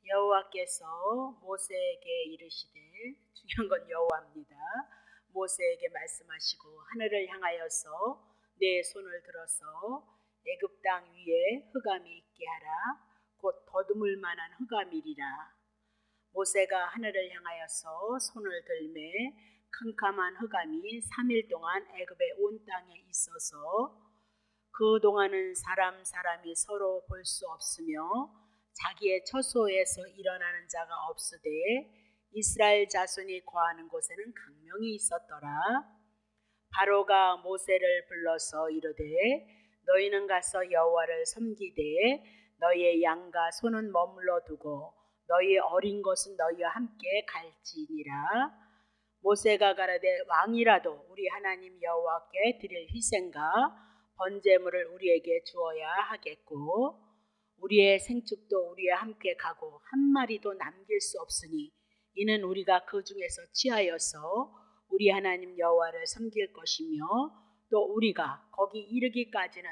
여호와께서 모세에게 이르시되, 중요한 건 여호와입니다. 모세에게 말씀하시고 하늘을 향하여서 내 손을 들어서 애굽 땅 위에 흑암이 있게 하라. 곧 더듬을 만한 흑암이리라. 모세가 하늘을 향하여서 손을 들매 캄캄한 흑암이 3일 동안 애굽의 온 땅에 있어서 그 동안은 사람이 서로 볼 수 없으며 자기의 처소에서 일어나는 자가 없으되 이스라엘 자손이 거하는 곳에는 강명이 있었더라. 바로가 모세를 불러서 이르되 너희는 가서 여호와를 섬기되 너희의 양과 소는 머물러 두고 너희의 어린 것은 너희와 함께 갈지니라. 모세가 가라되 왕이라도 우리 하나님 여호와께 드릴 희생과 번제물을 우리에게 주어야 하겠고 우리의 생축도 우리와 함께 가고 한 마리도 남길 수 없으니 이는 우리가 그 중에서 취하여서 우리 하나님 여호와를 섬길 것이며 또 우리가 거기 이르기까지는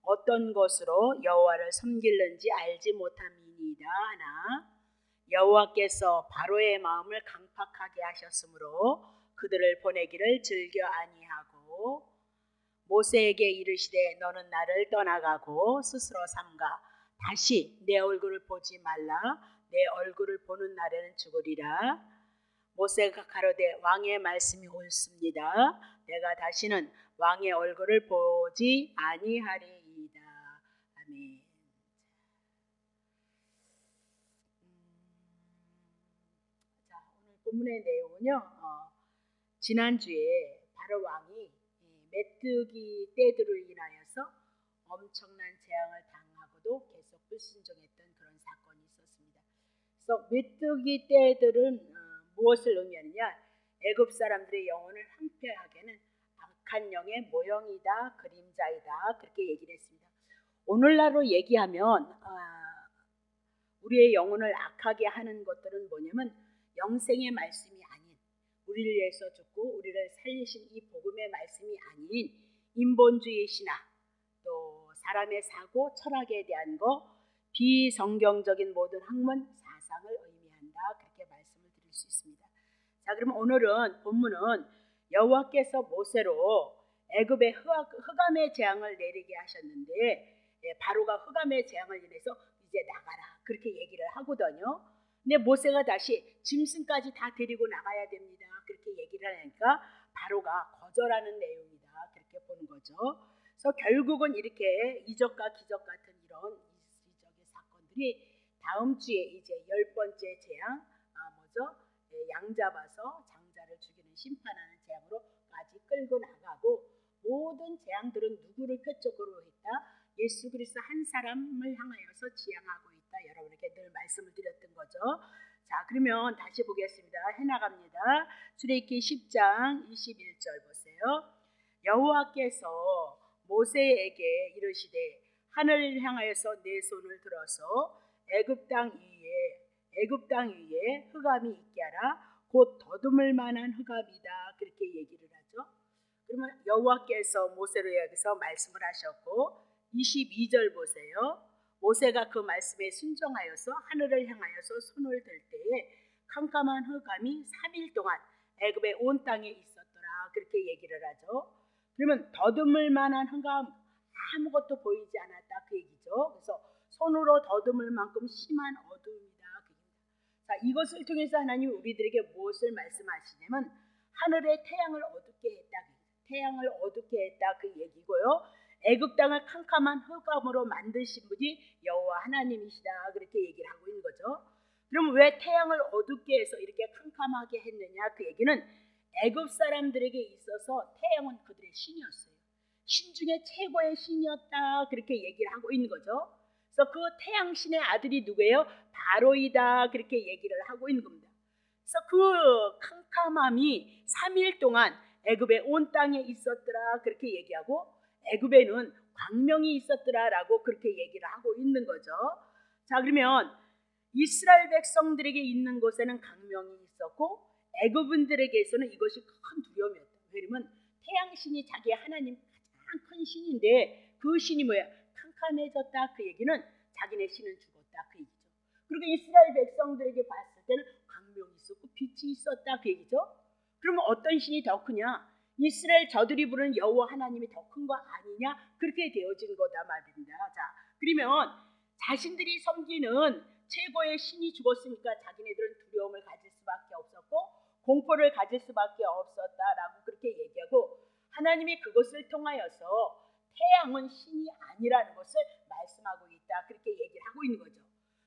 어떤 것으로 여호와를 섬길는지 알지 못함이니이다 하나 여호와께서 바로의 마음을 강팍하게 하셨으므로 그들을 보내기를 즐겨 아니하고 모세에게 이르시되 너는 나를 떠나가고 스스로 삼가 다시 내 얼굴을 보지 말라. 내 얼굴을 보는 날에는 죽으리라. 모세가 가로되 왕의 말씀이 옳습니다. 내가 다시는 왕의 얼굴을 보지 아니하리이다. 아멘. 자, 오늘 본문의 내용은요. 지난주에 바로 왕이 메뚜기 떼들을 인하여서 엄청난 재앙을 당하고도 계속 불순종했던 그런 사건이 있었습니다. 그래서 메뚜기 떼들은 무엇을 의미하느냐? 애굽 사람들의 영혼을 황폐하게는 악한 영의 모형이다, 그림자이다 그렇게 얘기를 했습니다. 오늘날로 얘기하면 우리의 영혼을 악하게 하는 것들은 뭐냐면 영생의 말씀이 아닌 우리를 위해서 죽고 우리를 살리신 이 복음의 말씀이 아닌 인본주의 신화 또 사람의 사고 철학에 대한 거 비성경적인 모든 학문 사상을 의미한다 그렇게 말씀을 드릴 수 있습니다. 자, 그럼 오늘은 본문은 여호와께서 모세로 애굽의 흑암의 재앙을 내리게 하셨는데 바로가 흑암의 재앙을 인해서 이제 나가라 그렇게 얘기를 하거든요. 근데 모세가 다시 짐승까지 다 데리고 나가야 됩니다 그렇게 얘기를 하니까 바로가 거절하는 내용이다 그렇게 보는 거죠. 그래서 결국은 이렇게 이적과 기적 같은 이런 이적의 사건들이 다음 주에 이제 10번째 재앙 양 잡아서 장자를 죽이는 심판하는 재앙으로까지 끌고 나가고 모든 재앙들은 누구를 표적으로 했다? 예수 그리스도 한 사람을 향하여서 지향하고 있다. 여러분에게 늘 말씀을 드렸던 거죠. 자, 그러면 다시 보겠습니다. 해나갑니다. 출애굽기 10장 21절 보세요. 여호와께서 모세에게 이르시되 하늘을 향하여서 내 손을 들어서 애굽 땅 위에 흑암이 있게 하라. 곧 더듬을 만한 흑암이다. 그렇게 얘기를 하죠. 그러면 여호와께서 모세로 여기서 말씀을 하셨고 22절 보세요. 모세가 그 말씀에 순종하여서 하늘을 향하여서 손을 들 때에 캄캄한 흑암이 3일 동안 애굽의 온 땅에 있었더라. 그렇게 얘기를 하죠. 그러면 더듬을 만한 흑암 아무것도 보이지 않았다 그 얘기죠. 그래서 손으로 더듬을 만큼 심한 어두움이다. 자, 이것을 통해서 하나님 우리들에게 무엇을 말씀하시냐면 하늘의 태양을 어둡게 했다. 태양을 어둡게 했다 그 얘기고요. 애굽 땅을 캄캄한 흑암으로 만드신 분이 여호와 하나님이시다 그렇게 얘기를 하고 있는 거죠. 그럼 왜 태양을 어둡게 해서 이렇게 캄캄하게 했느냐 그 얘기는 애굽 사람들에게 있어서 태양은 그들의 신이었어요. 신 중에 최고의 신이었다 그렇게 얘기를 하고 있는 거죠. 그래서 그 태양신의 아들이 누구예요? 바로이다 그렇게 얘기를 하고 있는 겁니다. 그래서 그 캄캄함이 3일 동안 애굽의 온 땅에 있었더라 그렇게 얘기하고 애굽에는 광명이 있었더라라고 그렇게 얘기를 하고 있는 거죠. 자, 그러면 이스라엘 백성들에게 있는 곳에는 광명이 있었고 애굽인들에게서는 이것이 큰 두려움이었다. 왜냐면 태양신이 자기 하나님 가장 큰 신인데 그 신이 뭐야? 캄캄해졌다 그 얘기는 자기네 신은 죽었다 그 얘기죠. 그리고 이스라엘 백성들에게 봤을 때는 광명이 있었고 빛이 있었다 그 얘기죠. 그러면 어떤 신이 더 크냐? 이스라엘 저들이 부르는 여호와 하나님이 더 큰 거 아니냐? 그렇게 되어진 거다 말입니다. 자, 그러면 자신들이 섬기는 최고의 신이 죽었으니까 자기네들은 두려움을 가질 수밖에 없었고 공포를 가질 수밖에 없었다라고 그렇게 얘기하고, 하나님이 그것을 통하여서 태양은 신이 아니라는 것을 말씀하고 있다 그렇게 얘기를 하고 있는 거죠.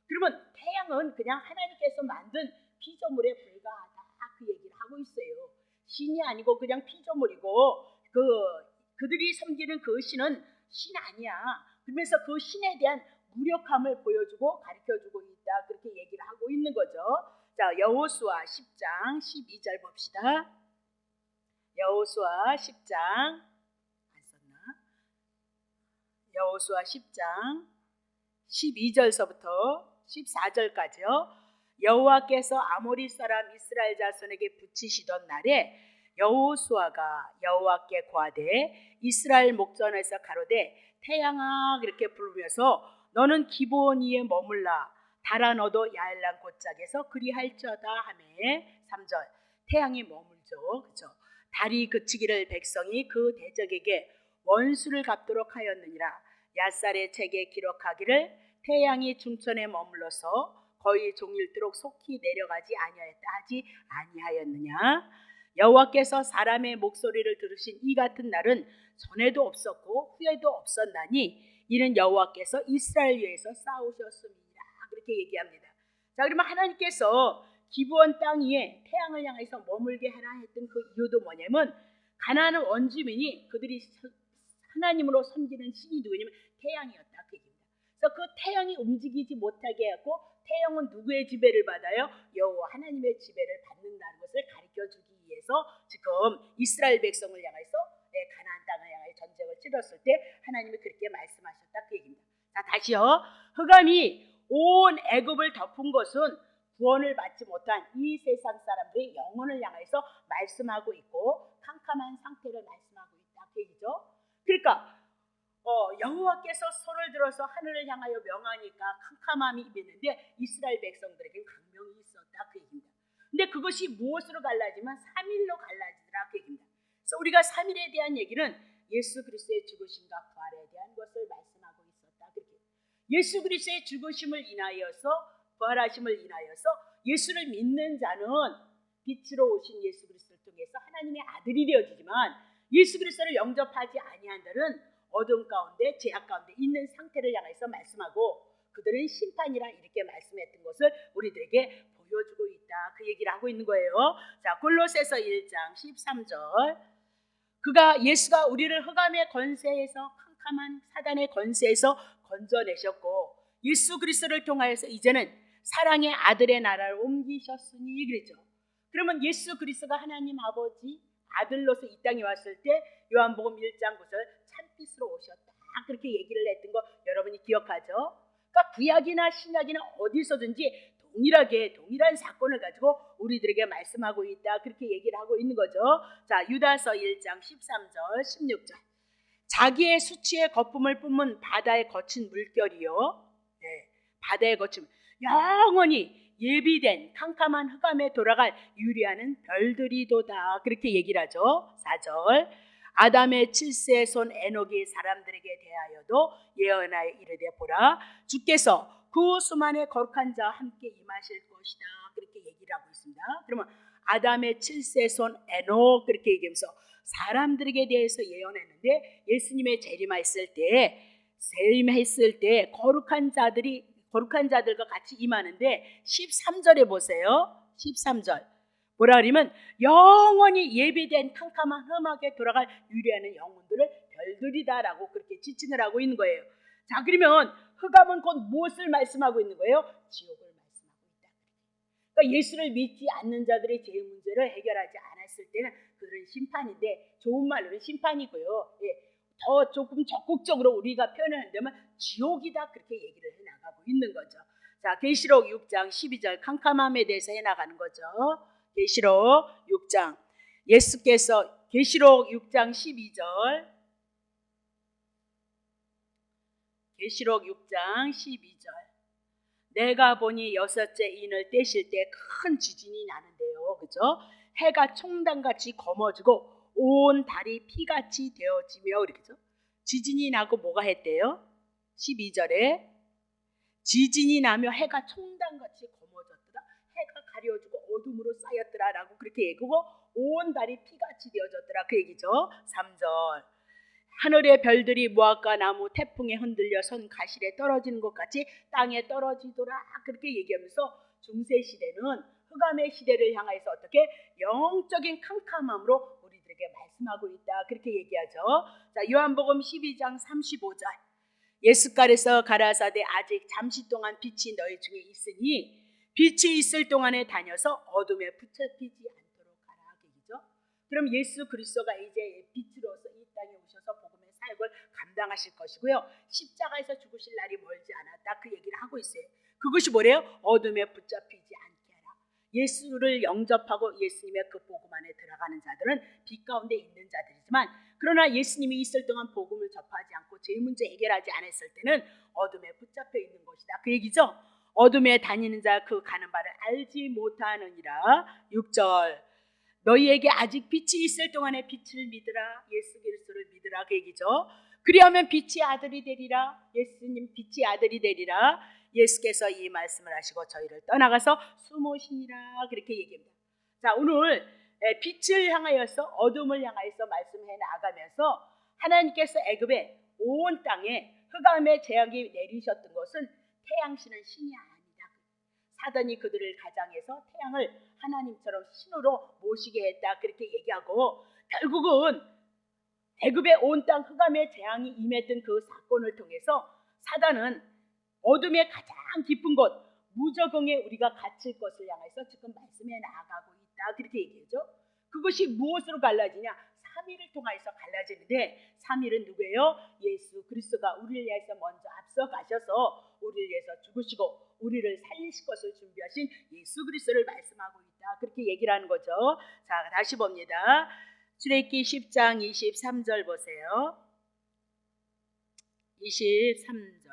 그러면 태양은 그냥 하나님께서 만든 피조물에 불과하다 그 얘기를 하고 있어요. 신이 아니고 그냥 피조물이고 그들이 섬기는 그 신은 신 아니야. 그러면서 그 신에 대한 무력함을 보여주고 가르쳐주고 있다 그렇게 얘기를 하고 있는 거죠. 자, 여호수아 10장 12절 봅시다. 여호수아 10장 안 썼나? 여호수아 10장 12절서부터 14절까지요. 여호와께서 아모리 사람 이스라엘 자손에게 붙이시던 날에 여호수아가 여호와께 고하되 이스라엘 목전에서 가로되 태양아 그렇게 부르면서 너는 기브온 위에 머물라 달아 너도 야일란 골짜기에서 그리할지어다 하며 3절 태양이 머물죠. 그렇죠? 달이 그치기를 백성이 그 대적에게 원수를 갚도록 하였느니라. 앗살의 책에 기록하기를 태양이 중천에 머물러서 거의 종일토록 속히 내려가지 아니하였다 하지 아니하였느냐. 여호와께서 사람의 목소리를 들으신 이 같은 날은 전에도 없었고 후에도 없었나니 이는 여호와께서 이스라엘 위에서 싸우셨음이니라 그렇게 얘기합니다. 자, 그러면 하나님께서 기브온 땅 위에 태양을 향해서 머물게 하라 했던 그 이유도 뭐냐면 가나안 원주민이 그들이 하나님으로 섬기는 신이 누구냐면 태양이었다 그 얘기입니다. 그래서 그 태양이 움직이지 못하게 하고 태양은 누구의 지배를 받아요? 여호와 하나님의 지배를 받는다는 것을 가르쳐주기 위해서 지금 이스라엘 백성을 향해서 가나안 땅을 향해 전쟁을 치렀을 때 하나님이 그렇게 말씀하셨다 그 얘기입니다. 자, 다시요. 흑암이 온 애굽을 덮은 것은 구원을 받지 못한 이 세상 사람들의 영혼을 향해서 말씀하고 있고 캄캄한 상태를 말씀하고 있다 그 얘기죠. 그러니까 여호와께서 손을 들어서 하늘을 향하여 명하니까 캄캄함이 임했는데 이스라엘 백성들에게는 광명이 있었다 그 얘기입니다. 근데 그것이 무엇으로 갈라지면 3일로 갈라지더라 그 얘기입니다. 그래서 우리가 3일에 대한 얘기는 예수 그리스도의 죽으심과 부활에 대한 것을 말씀하고 있었다 그렇게. 예수 그리스도의 죽으심을 인하여서 부활하심을 인하여서 예수를 믿는 자는 빛으로 오신 예수 그리스도를 통해서 하나님의 아들이 되어지지만 예수 그리스도를 영접하지 아니한 자는 어둠 가운데 죄악 가운데 있는 상태를 향해서 말씀하고 그들은 심판이라 이렇게 말씀했던 것을 우리들에게 보여주고 있다 그 얘기를 하고 있는 거예요. 자, 골로새서 1장 13절 예수가 우리를 흑암의 권세에서 캄캄한 사단의 권세에서 건져내셨고 예수 그리스도를 통하여서 이제는 사랑의 아들의 나라를 옮기셨으니 그랬죠. 그러면 예수 그리스도가 하나님 아버지 아들로서 이 땅에 왔을 때 요한복음 1장 9절 참빛으로 오셨다 그렇게 얘기를 했던 거 여러분이 기억하죠? 그러니까 구약이나 신약이나 어디서든지 동일한 사건을 가지고 우리들에게 말씀하고 있다 그렇게 얘기를 하고 있는 거죠. 자, 유다서 1장 13절 16절 자기의 수치의 거품을 뿜은 바다의 거친 물결이요, 바다의 거친 영원히 예비된 캄캄한 흑암에 돌아갈 유리하는 별들이도다 그렇게 얘기를 하죠. 4절 아담의 7세의 손 에녹이 사람들에게 대하여도 예언하여 이르되 보라 주께서 그 수만의 거룩한 자와 함께 임하실 것이다 그렇게 얘기를 하고 있습니다. 그러면 아담의 7세의 손 에녹 그렇게 얘기하면서 사람들에게 대해서 예언했는데 예수님의 재림했을 때 거룩한 자들과 같이 임하는데 13절에 보세요. 13절 뭐라 그러면 영원히 예비된 캄캄한 험하게 돌아갈 유리하는 영혼들을 별들이다라고 그렇게 지칭을 하고 있는 거예요. 자, 그러면 흑암은 곧 무엇을 말씀하고 있는 거예요? 지옥을 말씀하고 있다. 그러니까 예수를 믿지 않는 자들의 죄 문제를 해결하지 않았을 때는 그들은 심판인데 좋은 말로는 심판이고요. 더 조금 적극적으로 우리가 표현한다면 지옥이다 그렇게 얘기를 해나가고 있는 거죠. 자, 계시록 6장 12절 캄캄함에 대해서 해나가는 거죠. 계시록 6장 예수께서 계시록 6장 12절 계시록 6장 12절 내가 보니 여섯째 인을 떼실 때 큰 지진이 나는데요. 그죠? 해가 총단같이 검어지고 온 달이 피같이 되어지며 그러죠. 지진이 나고 뭐가 했대요? 12절에 지진이 나며 해가 총단같이 검어졌더라. 해가 가려지고 어둠으로 쌓였더라라고 그렇게 얘기하고 온 달이 피같이 되어졌더라 그 얘기죠. 3절 하늘의 별들이 무화과 나무 태풍에 흔들려 선 가실에 떨어지는 것 같이 땅에 떨어지더라 그렇게 얘기하면서 중세시대는 흑암의 시대를 향해서 어떻게 영적인 캄캄함으로 우리들에게 말씀하고 있다 그렇게 얘기하죠. 자, 요한복음 12장 35절 예수께서 가라사대 아직 잠시 동안 빛이 너희 중에 있으니 빛이 있을 동안에 다녀서 어둠에 붙잡히지 않도록 하라 얘기죠. 그럼 예수 그리스도가 이제 빛으로서 이 땅에 오셔서 복음의 사역을 감당하실 것이고요. 십자가에서 죽으실 날이 멀지 않았다 그 얘기를 하고 있어요. 그것이 뭐래요? 어둠에 붙잡히지 않게 하라. 예수를 영접하고 예수님의 그 복음 안에 들어가는 자들은 빛 가운데 있는 자들이지만 그러나 예수님이 있을 동안 복음을 접하지 않고 죄 문제 해결하지 않았을 때는 어둠에 붙잡혀 있는 것이다 그 얘기죠. 어둠에 다니는 자 그 가는 바를 알지 못하느니라. 6절 너희에게 아직 빛이 있을 동안에 빛을 믿으라. 예수 그리스도를 믿으라 그 얘기죠. 그리하면 빛이 아들이 되리라. 예수님 빛이 아들이 되리라. 예수께서 이 말씀을 하시고 저희를 떠나가서 숨으시니라 그렇게 얘기합니다. 자, 오늘 빛을 향하여서 어둠을 향하여서 말씀해 나가면서 하나님께서 애굽의 온 땅에 흑암의 재앙이 내리셨던 것은 태양신은 신이 아니다. 사단이 그들을 가장해서 태양을 하나님처럼 신으로 모시게 했다 그렇게 얘기하고 결국은 애굽의 온 땅 흑암의 재앙이 임했던 그 사건을 통해서 사단은 어둠의 가장 깊은 곳 무저공에 우리가 갇힐 것을 향해서 지금 말씀해 나아가고 있다 그렇게 얘기하죠. 그것이 무엇으로 갈라지냐? 3위를 통해서 갈라지는데 3위는 누구예요? 예수 그리스도가 우리를 위해서 먼저 앞서 가셔서 우리를 위해서 죽으시고 우리를 살리실 것을 준비하신 예수 그리스도를 말씀하고 있다 그렇게 얘기를 하는 거죠. 자, 다시 봅니다. 출애굽기 10장 23절 보세요. 23절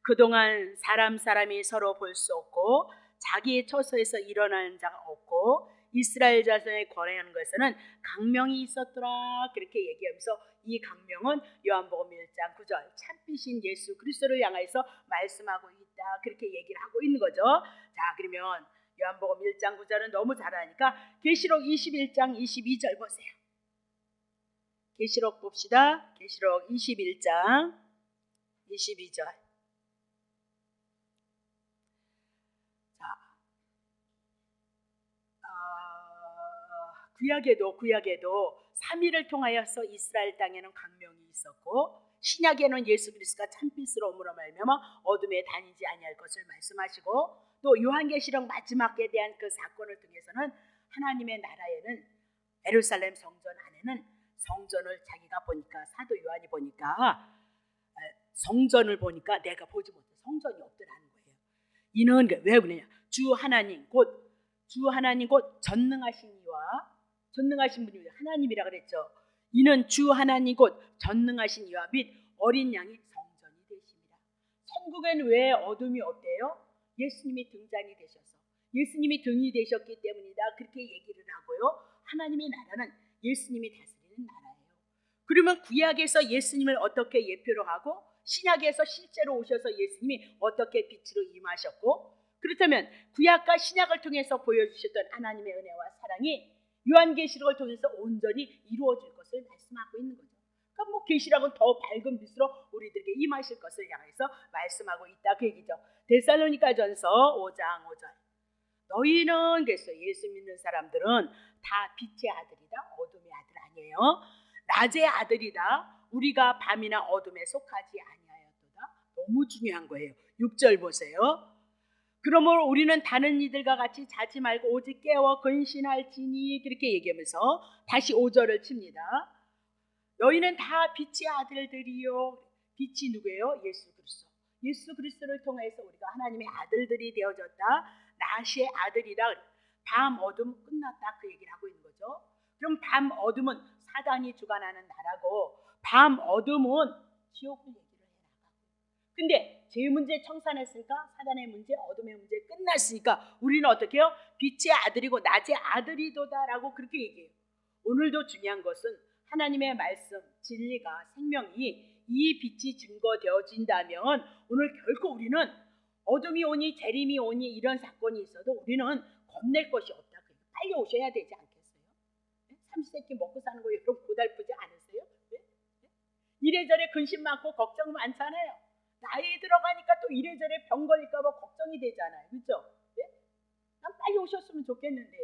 그동안 사람이 서로 볼 수 없고 자기의 처소에서 일어나는 자가 없고 이스라엘 자손의 권하는 것에는 강명이 있었더라 그렇게 얘기하면서 이 강명은 요한복음 1장 9절 참빛인 예수 그리스도를 향해서 말씀하고 있다 그렇게 얘기를 하고 있는 거죠. 자, 그러면 요한복음 1장 9절은 너무 잘 아니까 계시록 21장 22절 보세요. 계시록 봅시다. 계시록 21장 22절 구약에도 3위를 통하여서 이스라엘 땅에는 강명이 있었고 신약에는 예수 그리스도가 참빛으로 오므로 말미암아 어둠에 다니지 아니할 것을 말씀하시고 또 요한계시록 마지막에 대한 그 사건을 통해서는 하나님의 나라에는 예루살렘 성전 안에는 성전을 자기가 보니까 사도 요한이 보니까 성전을 보니까 내가 보지 못해 성전이 없더라는 거예요. 이는 왜 그러냐? 주 하나님 곧 전능하신 이와 전능하신 분이 하나님이라 그랬죠. 이는 주 하나님 곧 전능하신 이와 및 어린 양이 성전이 되십니다. 천국엔 왜 어둠이 없대요? 예수님이 등잔이 되셔서 예수님이 등이 되셨기 때문이다 그렇게 얘기를 하고요. 하나님의 나라는 예수님이 다스리는 나라예요. 그러면 구약에서 예수님을 어떻게 예표로 하고 신약에서 실제로 오셔서 예수님이 어떻게 빛으로 임하셨고 그렇다면 구약과 신약을 통해서 보여주셨던 하나님의 은혜와 사랑이 요한계시록을 통해서 온전히 이루어질 것을 말씀하고 있는 거죠. 그러니까 뭐 계시록은 더 밝은 빛으로 우리들에게 임하실 것을 향해서 말씀하고 있다 그 얘기죠. 데살로니가전서 5장 5절 너희는 그랬어요. 예수 믿는 사람들은 다 빛의 아들이다 어둠의 아들 아니에요. 낮의 아들이다 우리가 밤이나 어둠에 속하지 아니하였도다. 너무 중요한 거예요. 6절 보세요. 그러므로 우리는 다른 이들과 같이 자지 말고 오직 깨어 근신할지니 그렇게 얘기하면서 다시 5절을 칩니다. 너희는 다 빛의 아들들이요. 빛이 누구예요? 예수 그리스도. 예수 그리스도를 통해서 우리가 하나님의 아들들이 되어졌다. 낮의 아들이다. 밤 어둠 끝났다 그 얘기를 하고 있는 거죠. 그럼 밤 어둠은 사단이 주관하는 나라고 밤 어둠은 지옥을 얘기를 해나가고 근데 제 문제 청산했으니까 사단의 문제, 어둠의 문제 끝났으니까 우리는 어떻게 해요? 빛의 아들이고 낮의 아들이도다라고 그렇게 얘기해요. 오늘도 중요한 것은 하나님의 말씀, 진리가, 생명이 이 빛이 증거되어진다면 오늘 결코 우리는 어둠이 오니 재림이 오니 이런 사건이 있어도 우리는 겁낼 것이 없다. 빨리 오셔야 되지 않겠어요? 삼시세끼 먹고 사는 거 여러분 고달프지 않으세요? 네? 이래저래 근심 많고 걱정 많잖아요. 나이 들어가니까 또 이래저래 병 걸릴까 봐 걱정이 되잖아요. 그렇죠? 네? 난 빨리 오셨으면 좋겠는데.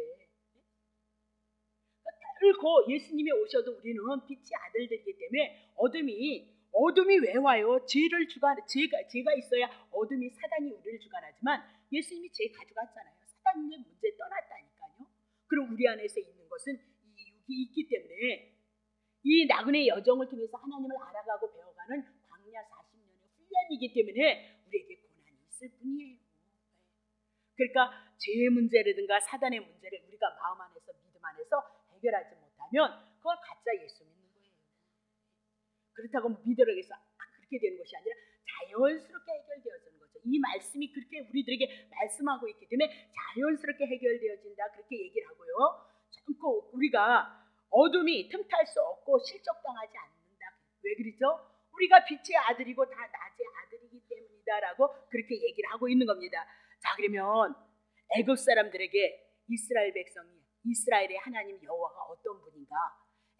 결코 예수님이 오셔도 우리는 빛의 아들들이기 때문에 어둠이 왜 와요? 죄가 있어야 어둠이 사단이 우리를 주관하지만 예수님이 죄 가져갔잖아요. 사단의 문제 떠났다니까요. 그럼 우리 안에서 있는 것은 이 육이 있기 때문에 이 나그네 여정을 통해서 하나님을 알아가고 배워가는 광야 40년의 훈련이기 때문에 우리에게 고난이 있을 뿐이에요. 그러니까 죄의 문제라든가 사단의 문제를 우리가 마음 안에서 믿음 안에서 해결하지 못하면 그건 가짜 예수 믿는 거예요. 그렇다고 믿으라고 해서 그렇게 되는 것이 아니라 자연스럽게 해결되어지는 거죠. 이 말씀이 그렇게 우리들에게 말씀하고 있기 때문에 자연스럽게 해결되어진다 그렇게 얘기를 하고요. 참고 우리가 어둠이 틈탈 수 없고 실족당하지 않는다. 왜 그러죠? 우리가 빛의 아들이고 다 낮의 아들이기 때문이다라고 그렇게 얘기를 하고 있는 겁니다. 자, 그러면 애굽 사람들에게 이스라엘 백성이 이스라엘의 하나님 여호와가 어떤 분인가?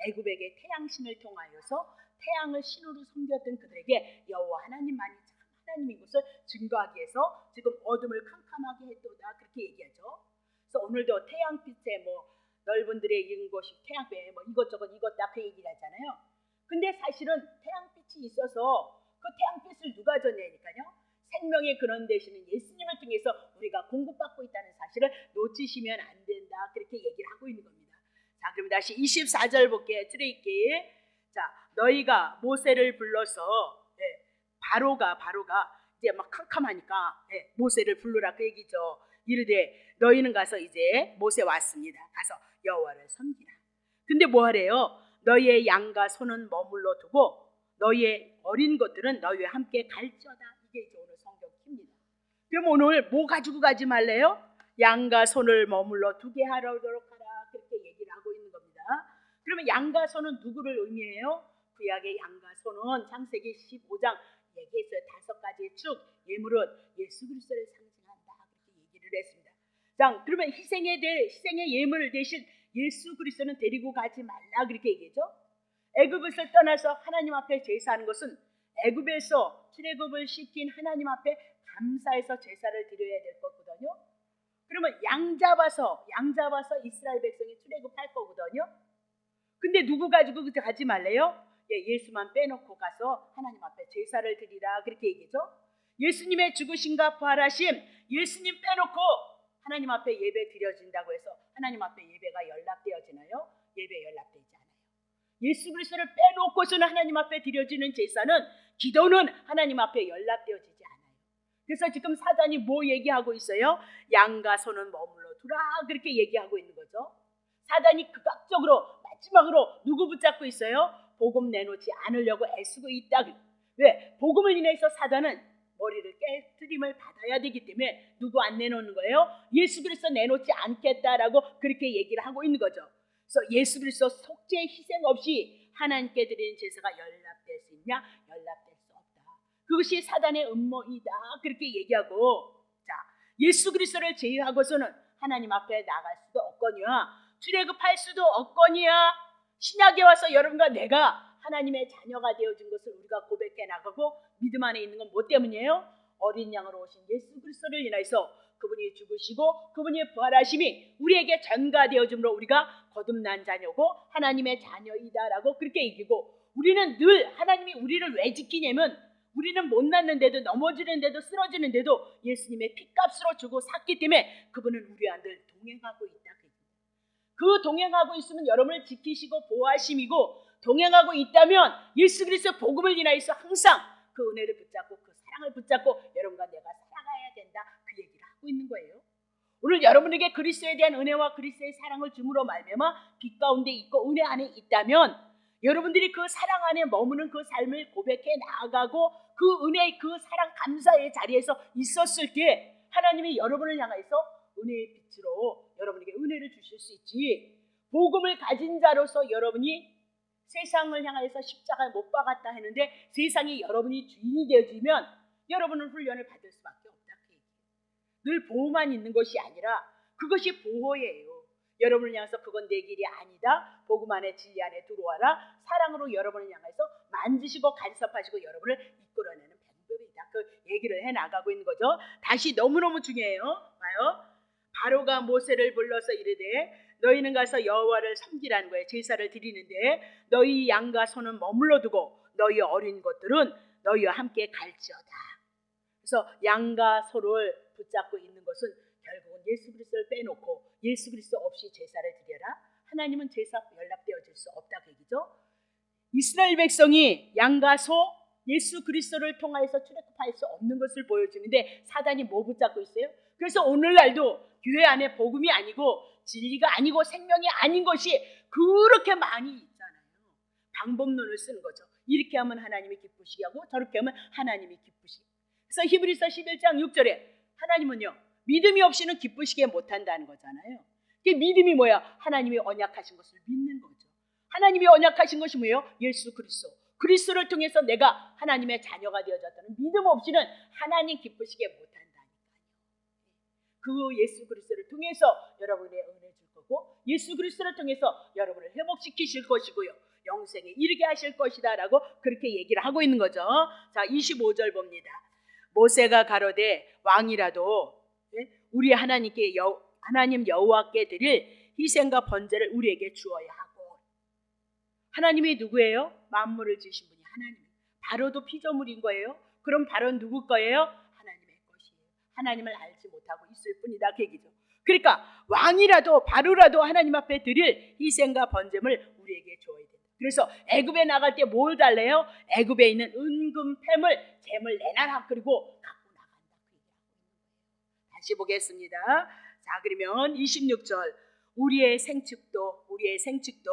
애굽에게 태양신을 통하여서 태양을 신으로 섬겼던 그들에게 여호와 하나님만이 참 하나님인 것을 증거하기 위해서 지금 어둠을 캄캄하게 했도다 그렇게 얘기하죠. 그래서 오늘도 태양빛에 넓은 들에 있는 것이 태양빛에 이것저것 이것다 그 얘기를 하잖아요. 근데 사실은 태양빛이 있어서 그 태양빛을 누가 전해니까요? 생명의 근원 되시는 예수님을 통해서 우리가 공급받고 있다는 사실을 놓치시면 안 된다 그렇게 얘기를 하고 있는 겁니다. 자, 그럼 다시 24절 볼게요. 출애굽기. 자, 너희가 모세를 불러서 바로가 이제 막 캄캄하니까 모세를 불러라 그 얘기죠. 이르되 너희는 가서 이제 모세 왔습니다. 가서 여호와를 섬기라. 근데 뭐 하래요? 너희의 양과 소는 머물러 두고 너희의 어린 것들은 너희와 함께 갈지어다. 이게 이제 오늘 성경 킵니다. 그럼 오늘 뭐 가지고 가지 말래요? 양과 소를 머물러 두게 하도록 하라 그렇게 얘기를 하고 있는 겁니다. 그러면 양과 소는 누구를 의미해요? 구약의 양과 소는 창세기 15장 얘기했어요. 5가지의 축 예물은 예수 그리스도를 상징한다 그렇게 얘기를 했습니다. 자, 그러면 희생의 예물을 대신 예수 그리스도는 데리고 가지 말라 그렇게 얘기했죠. 애굽에서 떠나서 하나님 앞에 제사하는 것은 애굽에서 출애굽을 시킨 하나님 앞에 감사해서 제사를 드려야 될 거거든요. 그러면 양 잡아서 이스라엘 백성이 출애굽할 거거든요. 근데 누구 가지고 가지 말래요? 예수만 빼놓고 가서 하나님 앞에 제사를 드리라 그렇게 얘기죠. 예수님의 죽으심과 부활하심 예수님 빼놓고 하나님 앞에 예배 드려진다고 해서 하나님 앞에 예배가 연락되어지나요? 예배 연락되지 않아요. 예수 그리스도를 빼놓고서는 하나님 앞에 드려지는 제사는 기도는 하나님 앞에 연락되어지지 않아요. 그래서 지금 사단이 뭐 얘기하고 있어요? 양과 소는 머물러 두라 그렇게 얘기하고 있는 거죠. 사단이 극악적으로 마지막으로 누구 붙잡고 있어요? 복음 내놓지 않으려고 애쓰고 있다. 왜? 복음을 인해서 사단은 머리를 깨트림을 받아야 되기 때문에 누구 안 내놓는 거예요? 예수 그리스도 내놓지 않겠다라고 그렇게 얘기를 하고 있는 거죠. 그래서 예수 그리스도 속죄 희생 없이 하나님께 드리는 제사가 연락될 수 있냐? 연락될 수 없다. 그것이 사단의 음모이다 그렇게 얘기하고, 자, 예수 그리스도를 제외하고서는 하나님 앞에 나갈 수도 없거니와 출애굽할 수도 없거니와 신약에 와서 여러분과 내가 하나님의 자녀가 되어진 것을 우리가 고백해 나가고 믿음 안에 있는 건 뭐 때문이에요? 어린 양으로 오신 예수 그리스도를 인하여서 그분이 죽으시고 그분이 부활하심이 우리에게 전가되어짐으로 우리가 거듭난 자녀고 하나님의 자녀이다라고 그렇게 얘기고, 우리는 늘 하나님이 우리를 왜 지키냐면 우리는 못났는데도 넘어지는데도 쓰러지는데도 예수님의 핏값으로 주고 샀기 때문에 그분은 우리와 늘 동행하고 있다. 그 동행하고 있으면 여러분을 지키시고 보호하심이고, 동행하고 있다면 예수 그리스도 복음을 인하여서 항상 그 은혜를 붙잡고 그 사랑을 붙잡고 여러분과 내가 살아가야 된다 그 얘기를 하고 있는 거예요. 오늘 여러분에게 그리스도에 대한 은혜와 그리스도의 사랑을 줌으로 말미암아 빛 가운데 있고 은혜 안에 있다면 여러분들이 그 사랑 안에 머무는 그 삶을 고백해 나아가고 그 은혜, 그 사랑, 감사의 자리에서 있었을 때 하나님이 여러분을 향해서 은혜의 빛으로 여러분에게 은혜를 주실 수 있지. 복음을 가진 자로서 여러분이 세상을 향해서 십자가에 못 박았다 했는데 세상이 여러분이 주인이 되어지면 여러분은 훈련을 받을 수밖에 없다. 늘 보호만 있는 것이 아니라 그것이 보호예요. 여러분을 향해서 그건 내 길이 아니다. 복음 안에 진리 안에 들어와라. 사랑으로 여러분을 향해서 만지시고 간섭하시고 여러분을 이끌어내는 방법이다. 그 얘기를 해나가고 있는 거죠. 다시 너무너무 중요해요. 봐요. 바로가 모세를 불러서 이르되 너희는 가서 여호와를 섬기라는 거예요. 제사를 드리는데 너희 양과 소는 머물러 두고 너희 어린 것들은 너희와 함께 갈지어다. 그래서 양과 소를 붙잡고 있는 것은 결국은 예수 그리스도를 빼놓고 예수 그리스도 없이 제사를 드려라. 하나님은 제사 연락되어질 수 없다 그 얘기죠. 이스라엘 백성이 양과 소 예수 그리스도를 통하여서 출애굽할 수 없는 것을 보여주는데 사단이 뭐 붙잡고 있어요? 그래서 오늘날도 교회 안에 복음이 아니고 진리가 아니고 생명이 아닌 것이 그렇게 많이 있잖아요. 방법론을 쓰는 거죠. 이렇게 하면 하나님이 기쁘시게 하고 저렇게 하면 하나님이 기쁘시게. 그래서 히브리서 11장 6절에 하나님은요 믿음이 없이는 기쁘시게 못한다는 거잖아요. 그 믿음이 뭐야? 하나님이 언약하신 것을 믿는 거죠. 하나님이 언약하신 것이 뭐예요? 예수 그리스도. 그리스도를 통해서 내가 하나님의 자녀가 되어졌다는 믿음 없이는 하나님 기쁘시게 못한다니까요. 그 예수 그리스도를 통해서 여러분의 은혜 줄 거고 예수 그리스도를 통해서 여러분을 회복시키실 것이고요. 영생에 이르게 하실 것이다 라고 그렇게 얘기를 하고 있는 거죠. 자 25절 봅니다. 모세가 가로되 왕이라도 우리 하나님께 하나님 여호와께 드릴 희생과 번제를 우리에게 주어야 하고. 하나님이 누구예요? 만물을 지으신 분이 하나님. 바로도 피조물인 거예요. 그럼 바로는 누구 거예요? 하나님의 것이에요. 하나님을 알지 못하고 있을 뿐이다 그 얘기죠. 그러니까 왕이라도 바로라도 하나님 앞에 드릴 희생과 번제를 우리에게 줘야 된다. 그래서 애굽에 나갈 때 뭘 달래요? 애굽에 있는 은금 폐물 재물 내놔라. 그리고 갖고 나간다. 다시 보겠습니다. 자 그러면 26절 우리의 생축도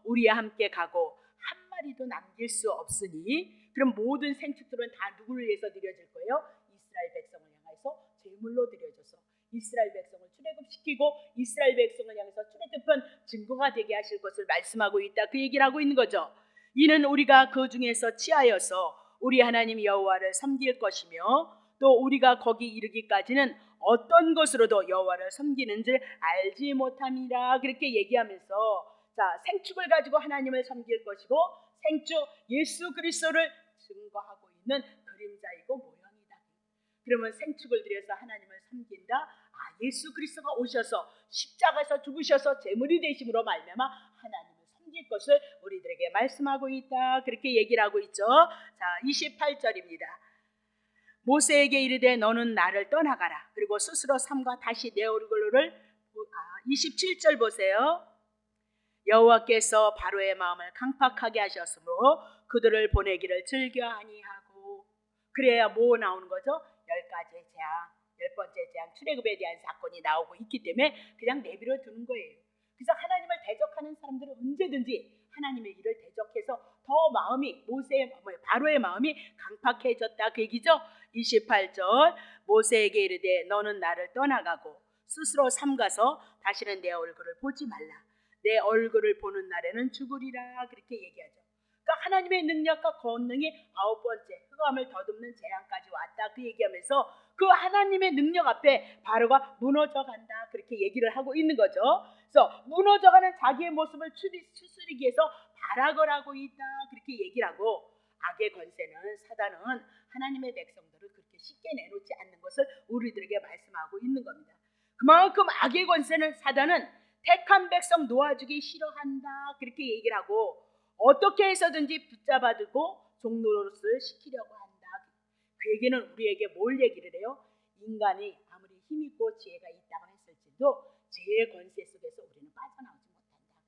우리와 함께 가고 한 마리도 남길 수 없으니 그럼 모든 생축들은 다 누구를 위해서 드려질 거예요? 이스라엘 백성을 향해서 제물로 드려져서 이스라엘 백성을 출애굽시키고 이스라엘 백성을 향해서 출애굽한 증거가 되게 하실 것을 말씀하고 있다. 그 얘기를 하고 있는 거죠. 이는 우리가 그 중에서 취하여서 우리 하나님 여호와를 섬길 것이며 또 우리가 거기 이르기까지는 어떤 것으로도 여호와를 섬기는지 알지 못함이라 그렇게 얘기하면서 자 생축을 가지고 하나님을 섬길 것이고 생축 예수 그리스도를 증거하고 있는 그림자이고 모형이다. 그러면 생축을 드려서 하나님을 섬긴다. 아 예수 그리스도가 오셔서 십자가에서 죽으셔서 제물이 되심으로 말미암아 하나님을 섬길 것을 우리들에게 말씀하고 있다. 그렇게 얘기를 하고 있죠. 자 28절입니다. 모세에게 이르되 너는 나를 떠나가라. 그리고 스스로 삼가 다시 내 얼굴을 27절 보세요. 여호와께서 바로의 마음을 강팍하게 하셨으므로 그들을 보내기를 즐겨 아니하고. 그래야 뭐 나오는 거죠? 10가지의 재앙, 10번째 재앙 출애굽에 대한 사건이 나오고 있기 때문에 그냥 내버려 두는 거예요. 그래서 하나님을 대적하는 사람들은 언제든지 하나님의 일을 대적해서 더 마음이 바로의 마음이 강팍해졌다 그 얘기죠. 28절 모세에게 이르되 너는 나를 떠나가고 스스로 삼가서 다시는 내 얼굴을 보지 말라. 내 얼굴을 보는 날에는 죽으리라 그렇게 얘기하죠. 그러니까 하나님의 능력과 권능이 9번째 흑암을 더듬는 재앙까지 왔다 그 얘기하면서 그 하나님의 능력 앞에 바로가 무너져간다 그렇게 얘기를 하고 있는 거죠. 그래서 무너져가는 자기의 모습을 추스리기 위해서 발악을 하고 있다 그렇게 얘기를 하고 악의 권세는 사단은 하나님의 백성들을 그렇게 쉽게 내놓지 않는 것을 우리들에게 말씀하고 있는 겁니다. 그만큼 악의 권세는 사단은 택한 백성 놓아주기 싫어한다 그렇게 얘기를 하고 어떻게 해서든지 붙잡아두고 종노릇을 시키려고 한다. 그 얘기는 우리에게 뭘 얘기를 해요? 인간이 아무리 힘있고 지혜가 있다고 했을지도 죄의 권세 속에서 우리는 빠져나오지 못한다.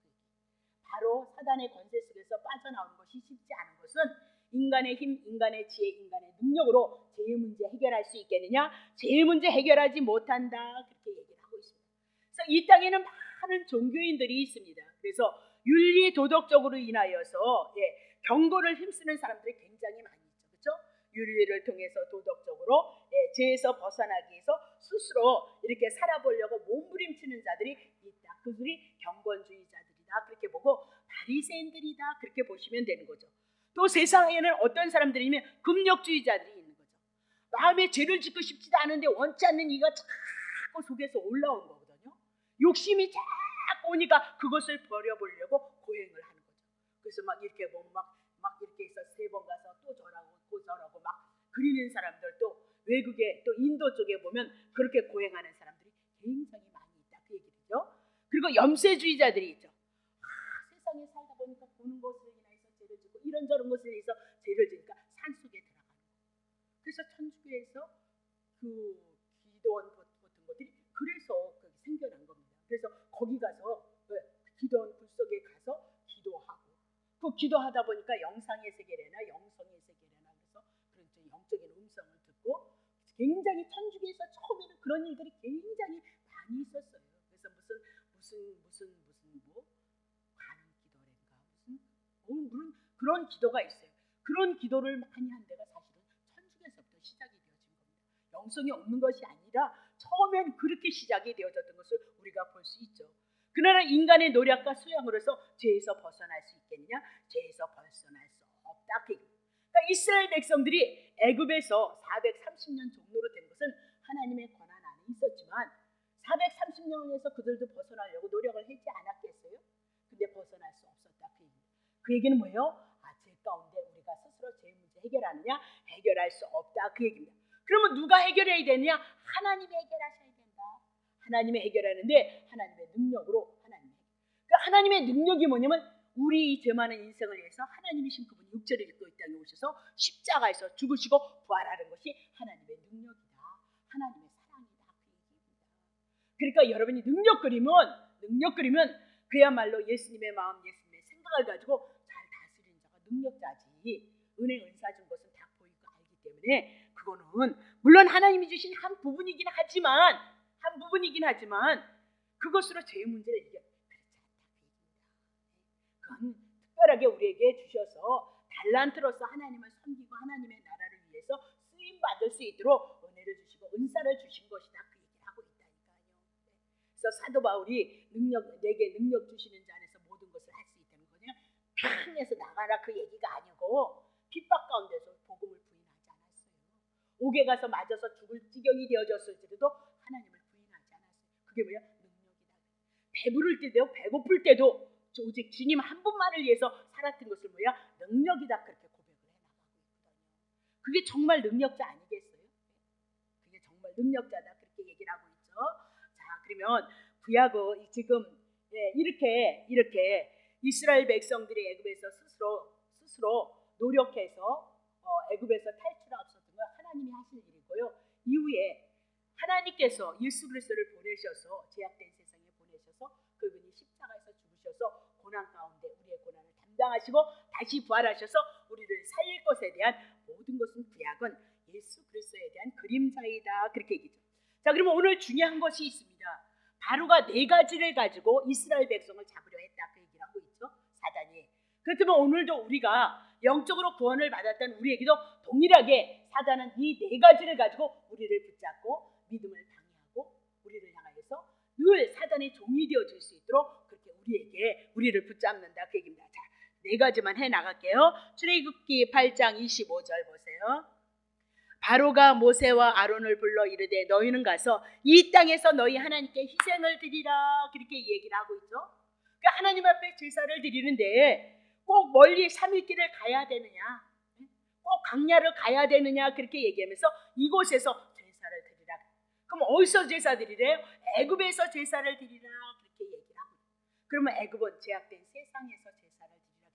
바로 사단의 권세 속에서 빠져나오는 것이 쉽지 않은 것은 인간의 힘, 인간의 지혜, 인간의 능력으로 죄의 문제 해결할 수 있겠느냐? 죄의 문제 해결하지 못한다. 그렇게 얘기를 하고 있습니다. 그래서 이 땅에는 많은 종교인들이 있습니다. 그래서 윤리 도덕적으로 인하여서 경고를 힘쓰는 사람들이 굉장히 많이 있죠. 그렇죠? 윤리를 통해서 도덕적으로 죄에서 벗어나기 위해서 스스로 이렇게 살아보려고 몸부림치는 자들이 있다. 그들이 경건주의자들이다. 그렇게 보고 바리새인들이다. 그렇게 보시면 되는 거죠. 또 세상에는 어떤 사람들이면 금욕주의자들이 있는 거죠. 마음에 죄를 짓고 싶지도 않은데 원치 않는 이가 자꾸 속에서 올라온 거거든요. 욕심이 자꾸 오니까 그것을 버려보려고 고행을 하는 거죠. 그래서 막 이렇게 보면 막 이렇게 해서 3번 가서 또 저라고 또 저라고 막 그리는 사람들도 외국에 또 인도 쪽에 보면 그렇게 고행하는 사람들이 굉장히 많이 있다. 그 얘기죠. 그리고 염세주의자들이 있죠. 세상에 살다 보니까 보는 것을 인해서 죄를 짓고 이런저런 것을 인해서 죄를 지니까 산속에 들어가는 거예요. 그래서 천주교에서 그 기도원 같은 것들이 그래서 생겨난 겁니다. 그래서 거기 가서 기도원 굴속에 가서 기도하고 그 기도하다 보니까 영상의 세계래나 영성의 세계래나 그래서 그런 영적인 음성을 듣고 굉장히 천주교에서 처음에는 그런 일들이 굉장히 많이 있었어요. 그래서 무슨 뭐 관음 기도래인가 무슨 그런 기도가 있어요. 그런 기도를 많이 한 데가 사실은 천주교에서부터 시작이 되어진 겁니다. 영성이 없는 것이 아니라 처음엔 그렇게 시작이 되어졌던 것을 우리가 볼 수 있죠. 그러나 인간의 노력과 수양으로서 죄에서 벗어날 수 있겠느냐? 죄에서 벗어날 수 없다. 그러니까 이스라엘 백성들이 애굽에서 430년 종로로 된 것은 하나님의 권한 안에 있었지만 430년에서 그들도 벗어나려고 노력을 하지 않았겠어요? 근데 벗어날 수 없었다. 그 얘기는 뭐예요? 죄 가운데 우리가 스스로 죄 문제 해결하느냐? 해결할 수 없다. 그 얘기입니다. 그러면 누가 해결해야 되느냐? 하나님이 해결하셔야 된다. 하나님이 해결하는데 하나님의 능력으로 하나님의 능력이 뭐냐면 우리 죄 많은 인생을 위해서 하나님이신 그분이 육체를 입고 이 땅에 오셔서 십자가에서 죽으시고 부활하는 것이 하나님의 능력이다. 하나님의 사랑이다. 그 얘기입니다. 그러니까 여러분이 능력 그리면 그야말로 예수님의 마음, 예수님의 생각을 가지고 잘 다스리는 자가 능력자지. 은혜 은사 준 것은 다 보이고 알기 때문에 그거는 물론 하나님이 주신 한 부분이긴 하지만 그것으로 죄의 문제를 이겨 그건 특별하게 우리에게 주셔서 달란트로서 하나님을 섬기고 하나님의 나라를 위해서 쓰임 받을 수 있도록 은혜를 주시고 은사를 주신 것이다. 그 얘기를 하고 있다니까요. 그래서 사도 바울이 내게 능력 주시는 자 안에서 모든 것을 할 수 있다는 거냐? 강에서 나가라 그 얘기가 아니고 핍박 가운데서 복음을 부인하지 않았어요. 옥에 가서 맞아서 죽을 지경이 되어졌을지라도 하나님을 부인하지 않았어요. 그게 뭐야? 능력이다. 배부를 때도 배고플 때도 오직 주님 한 분만을 위해서 살았던 것을 뭐야? 능력이다. 그렇게 고백을 해나가고 있거든요. 그게 정말 능력자 아니겠어요? 그게 정말 능력자다. 그렇게 얘기를 하고 있죠. 자, 그러면 구약은 지금 이렇게 이스라엘 백성들이 애굽에서 스스로 노력해서 애굽에서 탈출할 수 없었던 건 하나님이 하실 일이고요. 이후에 하나님께서 예수 그리스도를 보내셔서 제약된 세상에 보내셔서 그분이 십자가에서 죽으셔서 고난 가운데 우리의 고난을 담당하시고 다시 부활하셔서 우리를 살릴 것에 대한 모든 것은 구약은 예수 그리스도에 대한 그림자이다. 그렇게 얘기죠. 자, 그러면 오늘 중요한 것이 있습니다. 바로가 4가지를 가지고 이스라엘 백성을 잡으려 했다. 그 얘기를 하고 있죠. 사단이. 그렇다면 오늘도 우리가 영적으로 구원을 받았던 우리에게도 동일하게 사단은 이 4가지를 가지고 우리를 붙잡고 믿음을 방해하고 우리를 향하여서 늘 사단의 종이 되어줄 수 있도록 그렇게 우리를 붙잡는다. 그 얘기입니다. 자, 4가지만 해나갈게요. 출애굽기 8장 25절 보세요. 바로가 모세와 아론을 불러 이르되 너희는 가서 이 땅에서 너희 하나님께 희생을 드리라. 그렇게 얘기를 하고 있죠. 그러니까 하나님 앞에 제사를 드리는데 꼭 멀리 3일길을 가야 되느냐, 꼭 광야를 가야 되느냐 그렇게 얘기하면서 이곳에서 제사를 드리라. 그럼 어디서 제사 드리래요? 애굽에서 제사를 드리라. 그렇게 얘기를 하고 있어요. 그러면 애굽은 제약된 세상에서 제사를 드리라.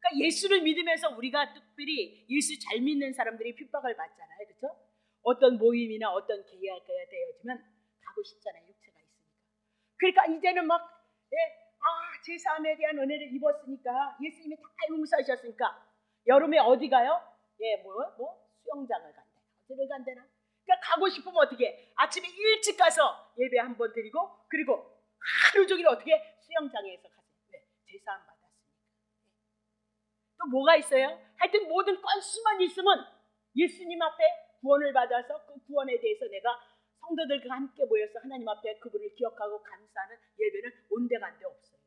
그러니까 예수를 믿으면서 우리가 특별히 예수 잘 믿는 사람들이 핍박을 받잖아요. 그렇죠? 어떤 모임이나 어떤 계약이 되어지면 가고 싶잖아요. 육체가 있으니까. 그러니까 이제는 막 제사함에 대한 은혜를 입었으니까 예수님이 다 용서하셨으니까 여름에 어디 가요? 수영장을 간다. 어디를 간다나? 그러니까 가고 싶으면 어떻게? 아침에 일찍 가서 예배 한번 드리고 그리고 하루 종일 어떻게? 수영장에서 가세요. 왜? 제사함 받았으니까. 또 뭐가 있어요? 하여튼 모든 건수만 있으면 예수님 앞에 구원을 받아서 그 구원에 대해서 내가 성도들과 함께 모여서 하나님 앞에 그분을 기억하고 감사하는 예배는 온데간데 없어요.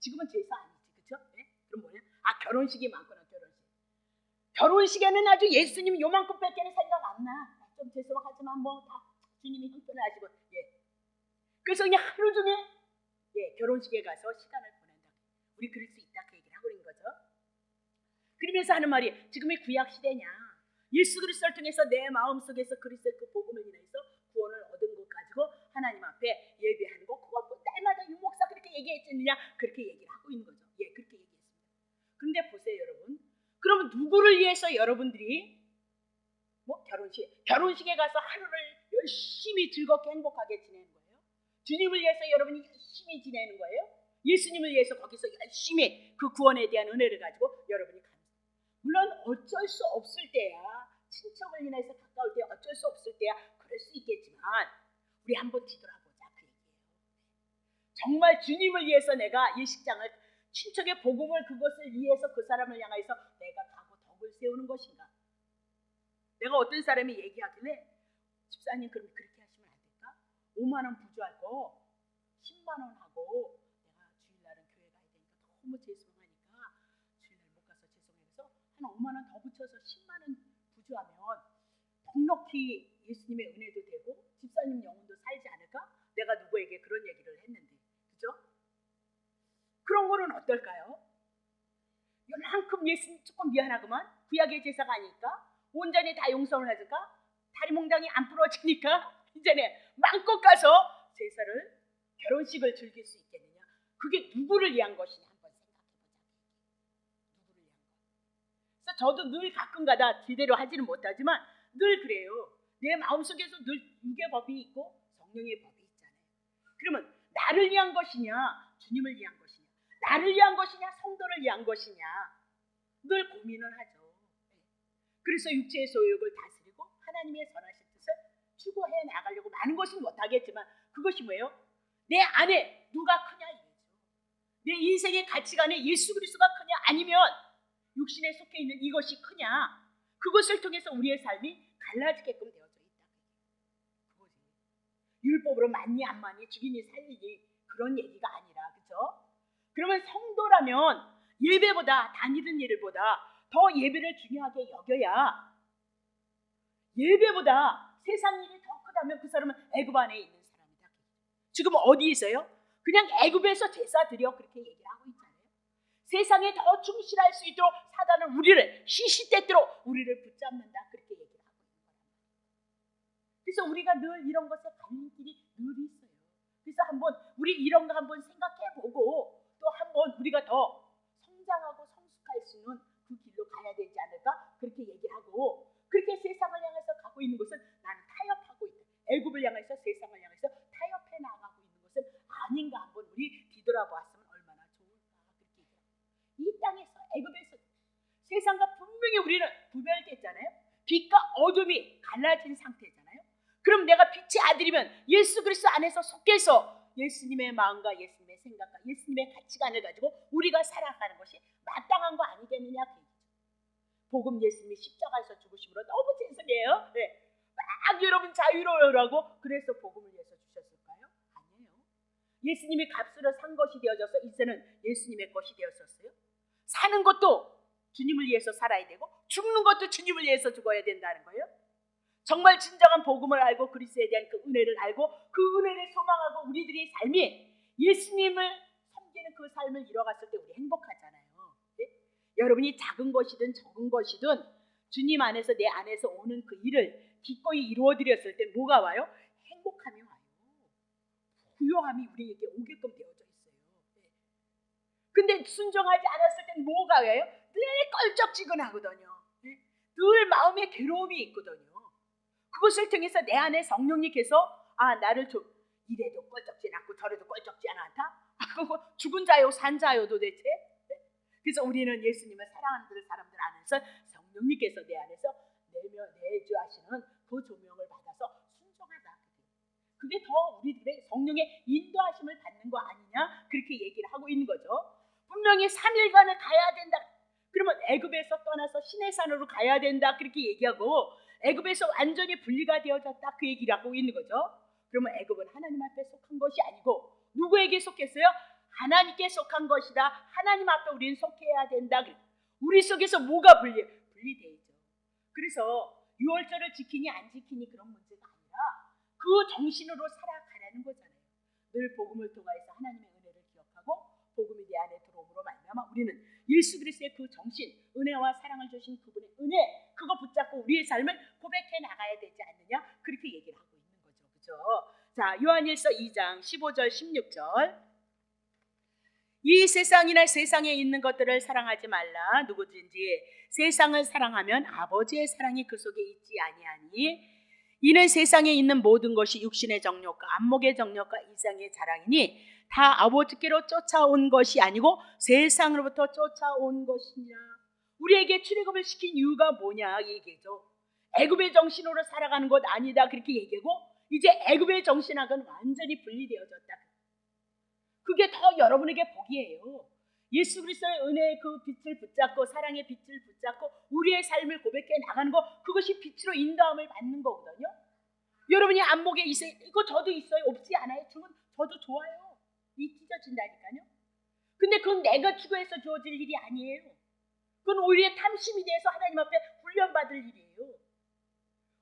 지금은 제사 아니지, 그렇죠? 네? 그럼 뭐냐? 결혼식이 많구나. 결혼식에는 아주 예수님 요만큼밖에는 생각 안 나. 좀 죄송하지만 뭐 다 주님이 형편을 하시고, 그래서 그냥 하루 종일 결혼식에 가서 시간을 보낸다. 우리 그럴 수 있다 그 얘기를 하고 있는 거죠. 그러면서 하는 말이 지금의 구약 시대냐? 예수 그리스도를 통해서 내 마음속에서 그리스도의 그 복음을 인해서 구원을 얻은 것 가지고 하나님 앞에 예배하는 거, 그거 뭐 날마다 유목사 그렇게 얘기했느냐? 그렇게 얘기를 하고 있는 거죠. 그렇게 얘기했습니다. 그런데 보세요, 여러분. 그러면 누구를 위해서 여러분들이 결혼식에 가서 하루를 열심히 즐겁게 행복하게 지내는 거예요? 주님을 위해서 여러분이 열심히 지내는 거예요? 예수님을 위해서 거기서 열심히 그 구원에 대한 은혜를 가지고 여러분이 가는 거예요. 물론 어쩔 수 없을 때야, 친척을 인해서 가까울 때 어쩔 수 없을 때야 그럴 수 있겠지만 우리 한번 뒤돌아보자 그 얘기예요. 정말 주님을 위해서 내가 예식장을, 친척의 복음을, 그것을 위해서 그 사람을 향해서 내가 가고 덕을 세우는 것인가? 내가 어떤 사람이 얘기하길래 집사님 그럼 그렇게 하시면 안 될까? 5만 원 부조할 거 10만 원 하고 내가 주일날은 교회 가야 되니까 너무 죄송하니까 주일날 못 가서 죄송해서 한 5만 원 더 붙여서 10만 원 부조하면 넉넉히 예수님의 은혜도 되고 집사님 영혼도 살지 않을까? 내가 누구에게 그런 얘기를 했는데, 그죠? 그런 거는 어떨까요? 요만큼 예수님 조금 미안하구만. 구약의 제사가 아니까 온전히 다 용서를 해줄까? 다리 몽당이 안 부러지니까 이제는 마음껏 가서 제사를, 결혼식을 즐길 수 있겠느냐? 그게 누구를 위한 것이냐 한번 생각해보자. 누구를 위한 것. 그래서 저도 늘 가끔가다 제대로 하지는 못하지만 늘 그래요. 내 마음속에서 늘 육의 법이 있고 성령의 법이 있잖아요. 그러면 나를 위한 것이냐, 주님을 위한 것이냐, 나를 위한 것이냐, 성도를 위한 것이냐 늘 고민을 하죠. 그래서 육체의 소욕을 다스리고 하나님의 선하신 뜻을 추구해 나가려고 많은 것은 못하겠지만 그것이 뭐예요? 내 안에 누가 크냐 이거죠. 내 인생의 가치관에 예수 그리스도가 크냐 아니면 육신에 속해 있는 이것이 크냐, 그것을 통해서 우리의 삶이 갈라지게끔 되어져 있다. 그거지. 율법으로 맞니 안 맞니, 죽이니 살리니 그런 얘기가 아니라, 그죠? 그러면 성도라면 예배보다, 다니는 일보다 더 예배를 중요하게 여겨야, 예배보다 세상 일이 더 크다면 그 사람은 애굽 안에 있는 사람이다. 지금 어디 있어요? 그냥 애굽에서 제사 드려 그렇게 얘기를 하고 있잖아요. 세상에 더 충실할 수 있도록 사단은 우리를 시시때때로 우리를 붙잡는다 그렇게 얘기를 하고 있는 거예요. 그래서 우리가 늘 이런 것에 갈림길이 늘 있어요. 그래서 한번 우리 이런 거 한번 생각해보고 또 한번 우리가 더 성장하고 성숙할 수 있는 그 길로 가야 되지 않을까 그렇게 얘기하고, 그렇게 세상을 향해서 가고 있는 것은 나는 타협하고 있다. 애굽을 향해서 세상을 향해서 타협해 나가고 있는 것은 아닌가 한번 우리 뒤돌아보았으면 얼마나 좋을까 그렇게 얘기합니다. 이 땅에서, 애굽에서 세상과 분명히 우리는 구별됐잖아요. 빛과 어둠이 갈라진 상태잖아요. 그럼 내가 빛의 아들이면 예수 그리스도 안에서 속해서 예수님의 마음과 예수님의 생각과 예수님의 가치관을 가지고 우리가 살아가는 것이 마땅한 거 아니겠느냐 그 얘기죠. 복음, 예수님이 십자가에서 죽으심으로 너무 죄송해요. 막 여러분 자유로우라고 그래서 복음을 위해서 주셨을까요? 아니에요. 예수님이 값으로 산 것이 되어져서 이제는 예수님의 것이 되었었어요. 사는 것도 주님을 위해서 살아야 되고 죽는 것도 주님을 위해서 죽어야 된다는 거예요. 정말 진정한 복음을 알고 그리스도에 대한 그 은혜를 알고 그 은혜를 소망하고 우리들의 삶이 예수님을 섬기는 그 삶을 이뤄갔을 때 우리 행복하잖아요. 네? 여러분이 작은 것이든 적은 것이든 주님 안에서 내 안에서 오는 그 일을 기꺼이 이루어드렸을 때 뭐가 와요? 행복함이 와요. 부요함이 우리에게 오게끔 되어져 있어요. 네. 근데 순종하지 않았을 땐 뭐가 와요? 늘 껄쩍지근하거든요. 네? 늘 마음에 괴로움이 있거든요. 그것을 통해서 내 안에 성령님께서 나를 좀 이래도 껄쩍지 않고 저래도 껄쩍지 않다? 죽은 자요 산 자요 도대체? 네? 그래서 우리는 예수님을 사랑하는 사람들 안에서 성령님께서 내 안에서 내주하시는 그 조명을 받아서 순종하다. 그게 더 우리들의 성령의 인도하심을 받는 거 아니냐? 그렇게 얘기를 하고 있는 거죠. 분명히 3일간을 가야 된다. 그러면 애굽에서 떠나서 시내산으로 가야 된다 그렇게 얘기하고 애굽에서 완전히 분리가 되어졌다 그 얘기를 하고 있는 거죠. 그러면 애굽은 하나님 앞에 속한 것이 아니고 누구에게 속했어요? 하나님께 속한 것이다. 하나님 앞에 우리는 속해야 된다. 우리 속에서 뭐가 분리되어 있죠. 그래서 유월절을 지키니 안 지키니 그런 문제가 아니라 그 정신으로 살아가라는 거잖아요. 늘 복음을 통하여서 하나님의 은혜를 기억하고 복음이 내 안에 들어옴으로 말미암아 우리는 예수 그리스도의 그 정신, 은혜와 사랑을 주신 그분의 은혜 그거 붙잡고 우리의 삶을 고백해 나가야 되지 않느냐 그렇게 얘기를 하고 있는 거죠. 그렇죠? 자, 요한일서 2장 15절 16절 이 세상이나 세상에 있는 것들을 사랑하지 말라. 누구든지 세상을 사랑하면 아버지의 사랑이 그 속에 있지 아니하니 이는 세상에 있는 모든 것이 육신의 정욕과 안목의 정욕과 이상의 자랑이니 다 아버지께로 쫓아온 것이 아니고 세상으로부터 쫓아온 것이냐. 우리에게 출애굽을 시킨 이유가 뭐냐 이 얘기죠. 애굽의 정신으로 살아가는 것 아니다 그렇게 얘기하고 이제 애굽의 정신하고는 완전히 분리되어졌다. 그게 더 여러분에게 복이에요. 예수 그리스도의 은혜의 그 빛을 붙잡고 사랑의 빛을 붙잡고 우리의 삶을 고백해 나가는 거 그것이 빛으로 인도함을 받는 거거든요. 여러분이 안목에 있어요. 이거 저도 있어요. 없지 않아요? 주면 저도 좋아요. 이 찢어진다니까요. 근데 그건 내가 추구해서 주어질 일이 아니에요. 그건 오히려 탐심이 돼서 하나님 앞에 훈련받을 일이에요.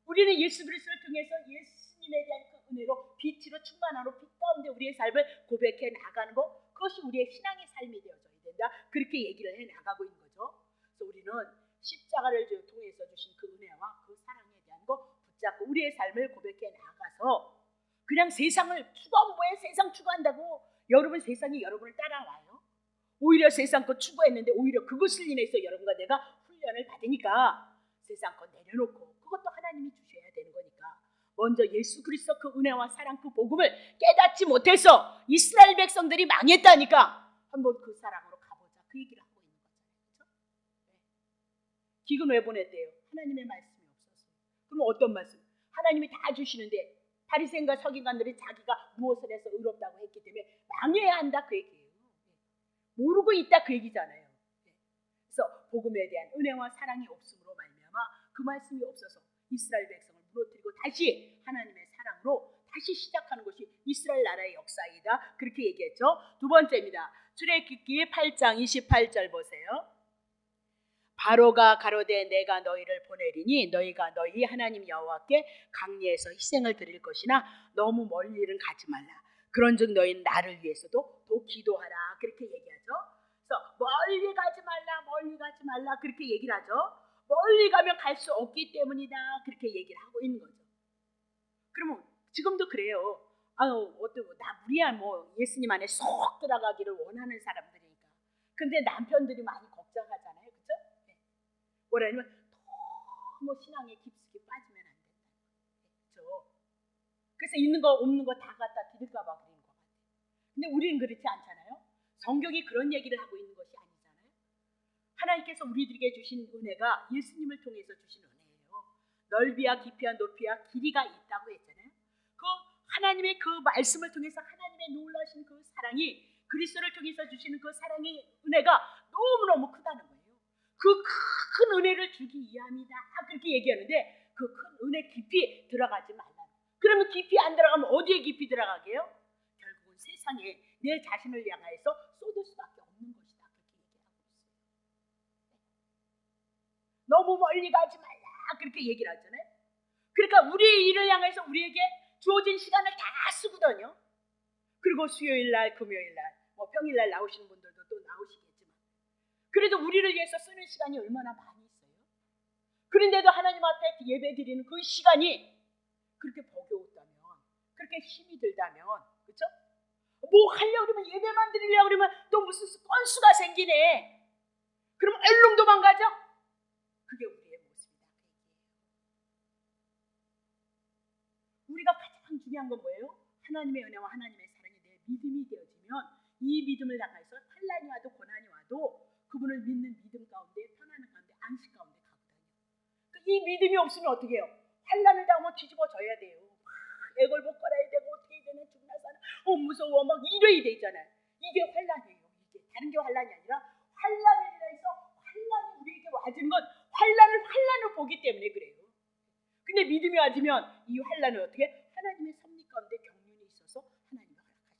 우리는 예수 그리스도를 통해서 예수님에 대한 그 은혜로 빛으로 충만하로 빛 가운데 우리의 삶을 고백해 나가는 것 그것이 우리의 신앙의 삶이 되어져야 된다. 그렇게 얘기를 해 나가고 있는 거죠. 그래서 우리는 십자가를 통해서 주신 그 은혜와 그 사랑에 대한 거 붙잡고 우리의 삶을 고백해 나가서 그냥 세상을 추구하면 뭐예요? 세상 추구한다고 여러분 세상이 여러분을 따라와요? 오히려 세상 거 추구했는데 오히려 그것을 인해서 여러분과 내가 훈련을 받으니까 세상 거 내려놓고 그것도 하나님이 주셔야 되는 거니까 먼저 예수 그리스도 그 은혜와 사랑 그 복음을 깨닫지 못해서 이스라엘 백성들이 망했다니까 한번 그 사랑으로 가보자 그 얘기를 하고 있는 거잖아요. 그렇죠? 네. 기근 왜 보냈대요? 하나님의 말씀이 없었어요. 그럼 어떤 말씀? 하나님이 다 주시는데 바리새인과 서기관들이 자기가 무엇을 해서 의롭다고 했기 때문에 망해야 한다 그 얘기예요. 모르고 있다 그 얘기잖아요. 그래서 복음에 대한 은혜와 사랑이 없음으로 말미암아 그 말씀이 없어서 이스라엘 백성을 무너뜨리고 다시 하나님의 사랑으로 다시 시작하는 것이 이스라엘 나라의 역사이다 그렇게 얘기했죠. 두 번째입니다. 출애굽기 8장 28절 보세요. 바로가 가로되 내가 너희를 보내리니 너희가 너희 하나님 여호와께 강리에서 희생을 드릴 것이나 너무 멀리는 가지 말라. 그런즉 너희는 나를 위해서도 또 기도하라 그렇게 얘기하죠. 그래서 멀리 가지 말라 그렇게 얘기를 하죠. 멀리 가면 갈 수 없기 때문이다 그렇게 얘기를 하고 있는 거죠. 그러면 지금도 그래요. 우리야 뭐 예수님 안에 쏙 들어가기를 원하는 사람들이니까. 근데 남편들이 많이 걱정하잖아요, 그렇죠? 네. 뭐라냐면 너무 신앙에 깊숙이 빠지면 안 된다, 그렇죠? 그래서 있는 거 없는 거 다 갖다 드릴까봐 그런 것 같아요. 근데 우리는 그렇지 않잖아요. 성경이 그런 얘기를 하고 있는 것이 아니잖아요. 하나님께서 우리들에게 주신 은혜가 예수님을 통해서 주신 은혜예요. 넓이와 깊이와 높이와 길이가 있다고 했잖아요. 그 하나님의 그 말씀을 통해서 하나님의 놀라신 그 사랑이 그리스도를 통해서 주시는 그 사랑의 은혜가 너무너무 크다는 거예요. 그 큰 은혜를 주기 위함이다 그렇게 얘기하는데 그 큰 은혜 깊이 들어가지 말라. 그러면 깊이 안 들어가면 어디에 깊이 들어가게요? 결국은 세상에 내 자신을 향해서 쏟을 수밖에 없는 것이다 그렇게 얘기하고 있어요. 너무 멀리 가지 말라 그렇게 얘기를 하잖아요. 그러니까 우리의 일을 향해서 우리에게 주어진 시간을 다 쓰거든요. 그리고 수요일날 금요일날 뭐 평일날 나오시는 분들도 또 나오시겠지만 그래도 우리를 위해서 쓰는 시간이 얼마나 많이 있어요. 그런데도 하나님 앞에 예배 드리는 그 시간이 그렇게 버거웠다면 그렇게 힘이 들다면 그렇죠? 뭐 하려고 그러면 예배만 드리려고 그러면 또 무슨 건수가 생기네. 그럼 얼른 도망가죠? 그게 우리의 모습이다. 우리가 가장 중요한 건 뭐예요? 하나님의 은혜와 하나님의 사랑이 내 믿음이 되어지면 이 믿음을 향해서 환난이 와도 고난이 와도 그분을 믿는 믿음 가운데 편안한 가운데 안식 가운데 가거든요. 이 믿음이 없으면 어떻게 해요? 환난을 당하면 뒤집어져야 돼요. 애걸복 걸어야 되고 어떻게 해야 되나 죽나 사나 무서워 막 이래야 되잖아요. 이게 환난이에요. 이게 다른 게 환난이 아니라 환난에 대해서 환난이 와지는 건 환란을 보기 때문에 그래요. 근데 믿음이 와지면 이 환란을 어떻게? 하나님의 섭리 가운데 경륜이 있어서 하나님이 허락하죠.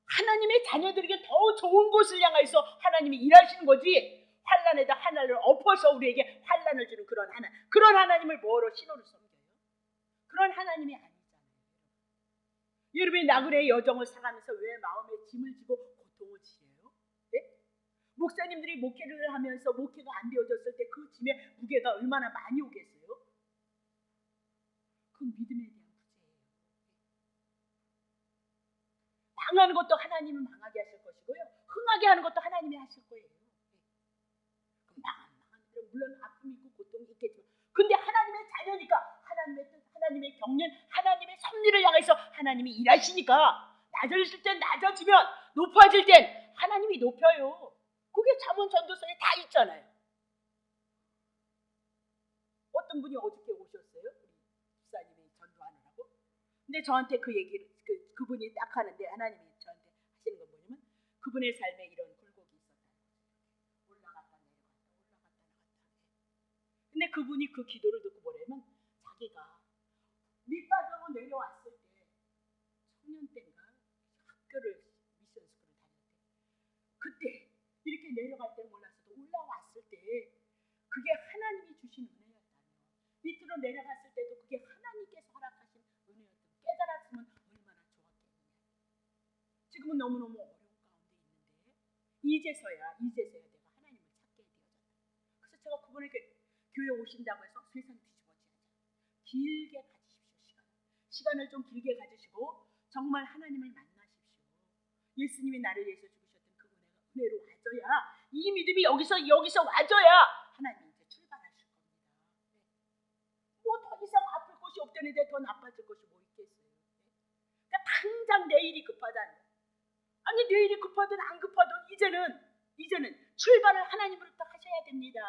하나님의 자녀들에게 더 좋은 곳을 향해서 하나님이 일하시는 거지, 환란에다 하나를 엎어서 우리에게 환란을 주는 그런 하나님을 뭐로 신호를 섬겨요? 그런 하나님이 아니잖아요. 여러분이 나그네의 여정을 살아가면서 왜 마음에 짐을 지고 고통을 지어요? 네? 목사님들이 목회를 하면서 목회가 안 되어졌을 때 그 짐의 무게가 얼마나 많이 오겠어요? 그건 믿음에 대한 부재예요. 망하는 것도 하나님은 망하게 하실 것이고요, 흥하게 하는 것도 하나님이 하실 거예요. 물론 아픔이 있고 고통이 있겠지만, 근데 하나님의 자녀니까 하나님의 뜻, 하나님의 경륜, 하나님의 섭리를 향해서 하나님이 일하시니까 낮아질 땐 낮아지면 높아질 땐 하나님이 높여요. 그게 잠언 전도서에 다 있잖아요. 어떤 분이 어저께 오셨어요? 우리 집사님이 전도하느라고. 근데 저한테 그 얘기를 그분이 딱 하는데, 하나님이 저한테 하시는 건 뭐냐면 그분의 삶에 이런 굴곡이 있었다. 올라갔다 내려갔다. 근데 그분이 그 기도를 듣고 뭐냐면, 자기가 밑바닥으로 내려왔을 때 청년 때인가 학교를 미션 스쿨을 다닐 때, 그때 이렇게 내려갈 때 몰랐어도 올라왔을 때 그게 하나님이 주신 은혜였다며, 밑으로 내려갔을 때도 그게 하나님께서 허락하신 은혜였다며 깨달았으면 얼마나 좋았겠느냐. 지금은 너무너무 어려운 가운데 있는데 이제서야 내가 하나님을 찾게 되어졌다. 그래서 제가 그분에게 교회 오신다고 해서 세상 뒤집어지지 않아요. 길게 가지십시오. 시간을 좀 길게 가지시고 정말 하나님을 만나십시오. 예수님이 나를 위해서 죽으셨던 그 은혜로 와줘야, 이 믿음이 여기서 와줘야 하나님이 이제 출발하실 겁니다. 뭐 더 이상 아플 것이 없다는데 더 나빠질 것이 뭐 있겠어요. 그러니까 당장 내일이 급하다는 거예요. 아니 내일이 급하든 안 급하든 이제는 출발을 하나님으로부터 하셔야 됩니다.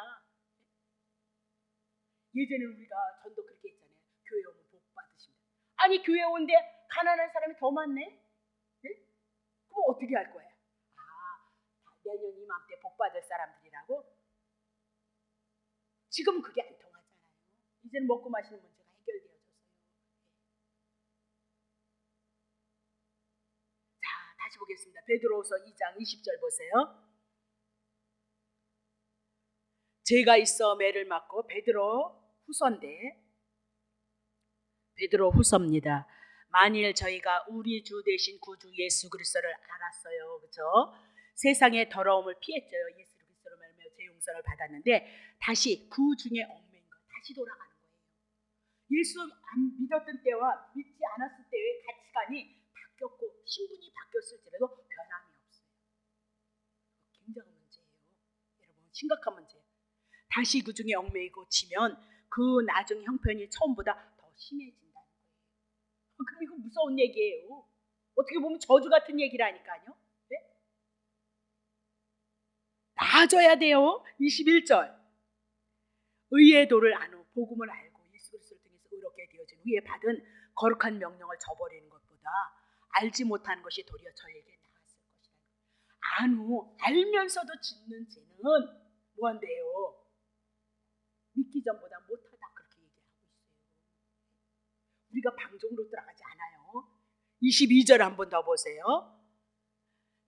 예전에 우리가 전도 그렇게 했잖아요. 교회 오면 복 받으십니다. 아니 교회 오는데 가난한 사람이 더 많네? 네? 그럼 어떻게 할 거야? 내년 이맘때 복 받을 사람들이라고? 지금 그게 안 통하잖아요. 이제는 먹고 마시는 문제가 해결되어졌어요. 자, 다시 보겠습니다. 베드로후서 2장 20절 보세요. 죄가 있어 매를 맞고, 베드로 후서입니다. 만일 저희가 우리 주 되신 구주 예수 그리스도를 알았어요, 그렇죠? 세상의 더러움을 피했죠. 예수 그리스도로 말미암아 죄 용서를 받았는데 다시 그 중에 얽매인 거, 다시 돌아가는 거예요. 예수 안 믿었던 때와 믿지 않았을 때의 가치관이 바뀌었고 신분이 바뀌었을지라도 변함이 없어요. 굉장한 문제예요. 여러분, 심각한 문제예요. 다시 그 중에 얽매이고 지면 그 나중 형편이 처음보다 더 심해진다는 거예요. 그럼 이거 무서운 얘기예요. 어떻게 보면 저주 같은 얘기라니까요. 네? 나아져야 돼요. 21절. 의의 도를 안 후 복음을 알고 예수 그리스도를 통해서 의롭게 되어진 후에 받은 거룩한 명령을 저버리는 것보다 알지 못하는 것이 도리어 저에게 나았을 것이다. 안 후 알면서도 짓는 죄는 뭐한대요? 믿기 전보다 못하다, 그렇게 얘기하고 있어요. 우리가 방종으로 들어가지 않아요. 22절 한 번 더 보세요.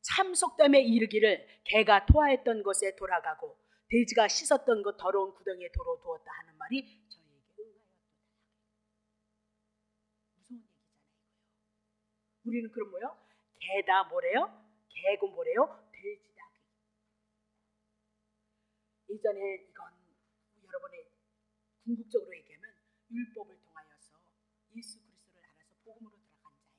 참 속담에 이르기를 개가 토하였던 것에 돌아가고 돼지가 씻었던 것 더러운 구덩이에 도로 두었다 하는 말이 저에게 응하였도다. 무서운 얘기잖아요. 우리는 그럼 뭐요? 개다 뭐래요? 개고 뭐래요? 돼지다. 예전에 이건 여러분의 궁극적으로 얘기하면 율법을 통하여서 예수 그리스도를 알아서 복음으로 들어간 자예요.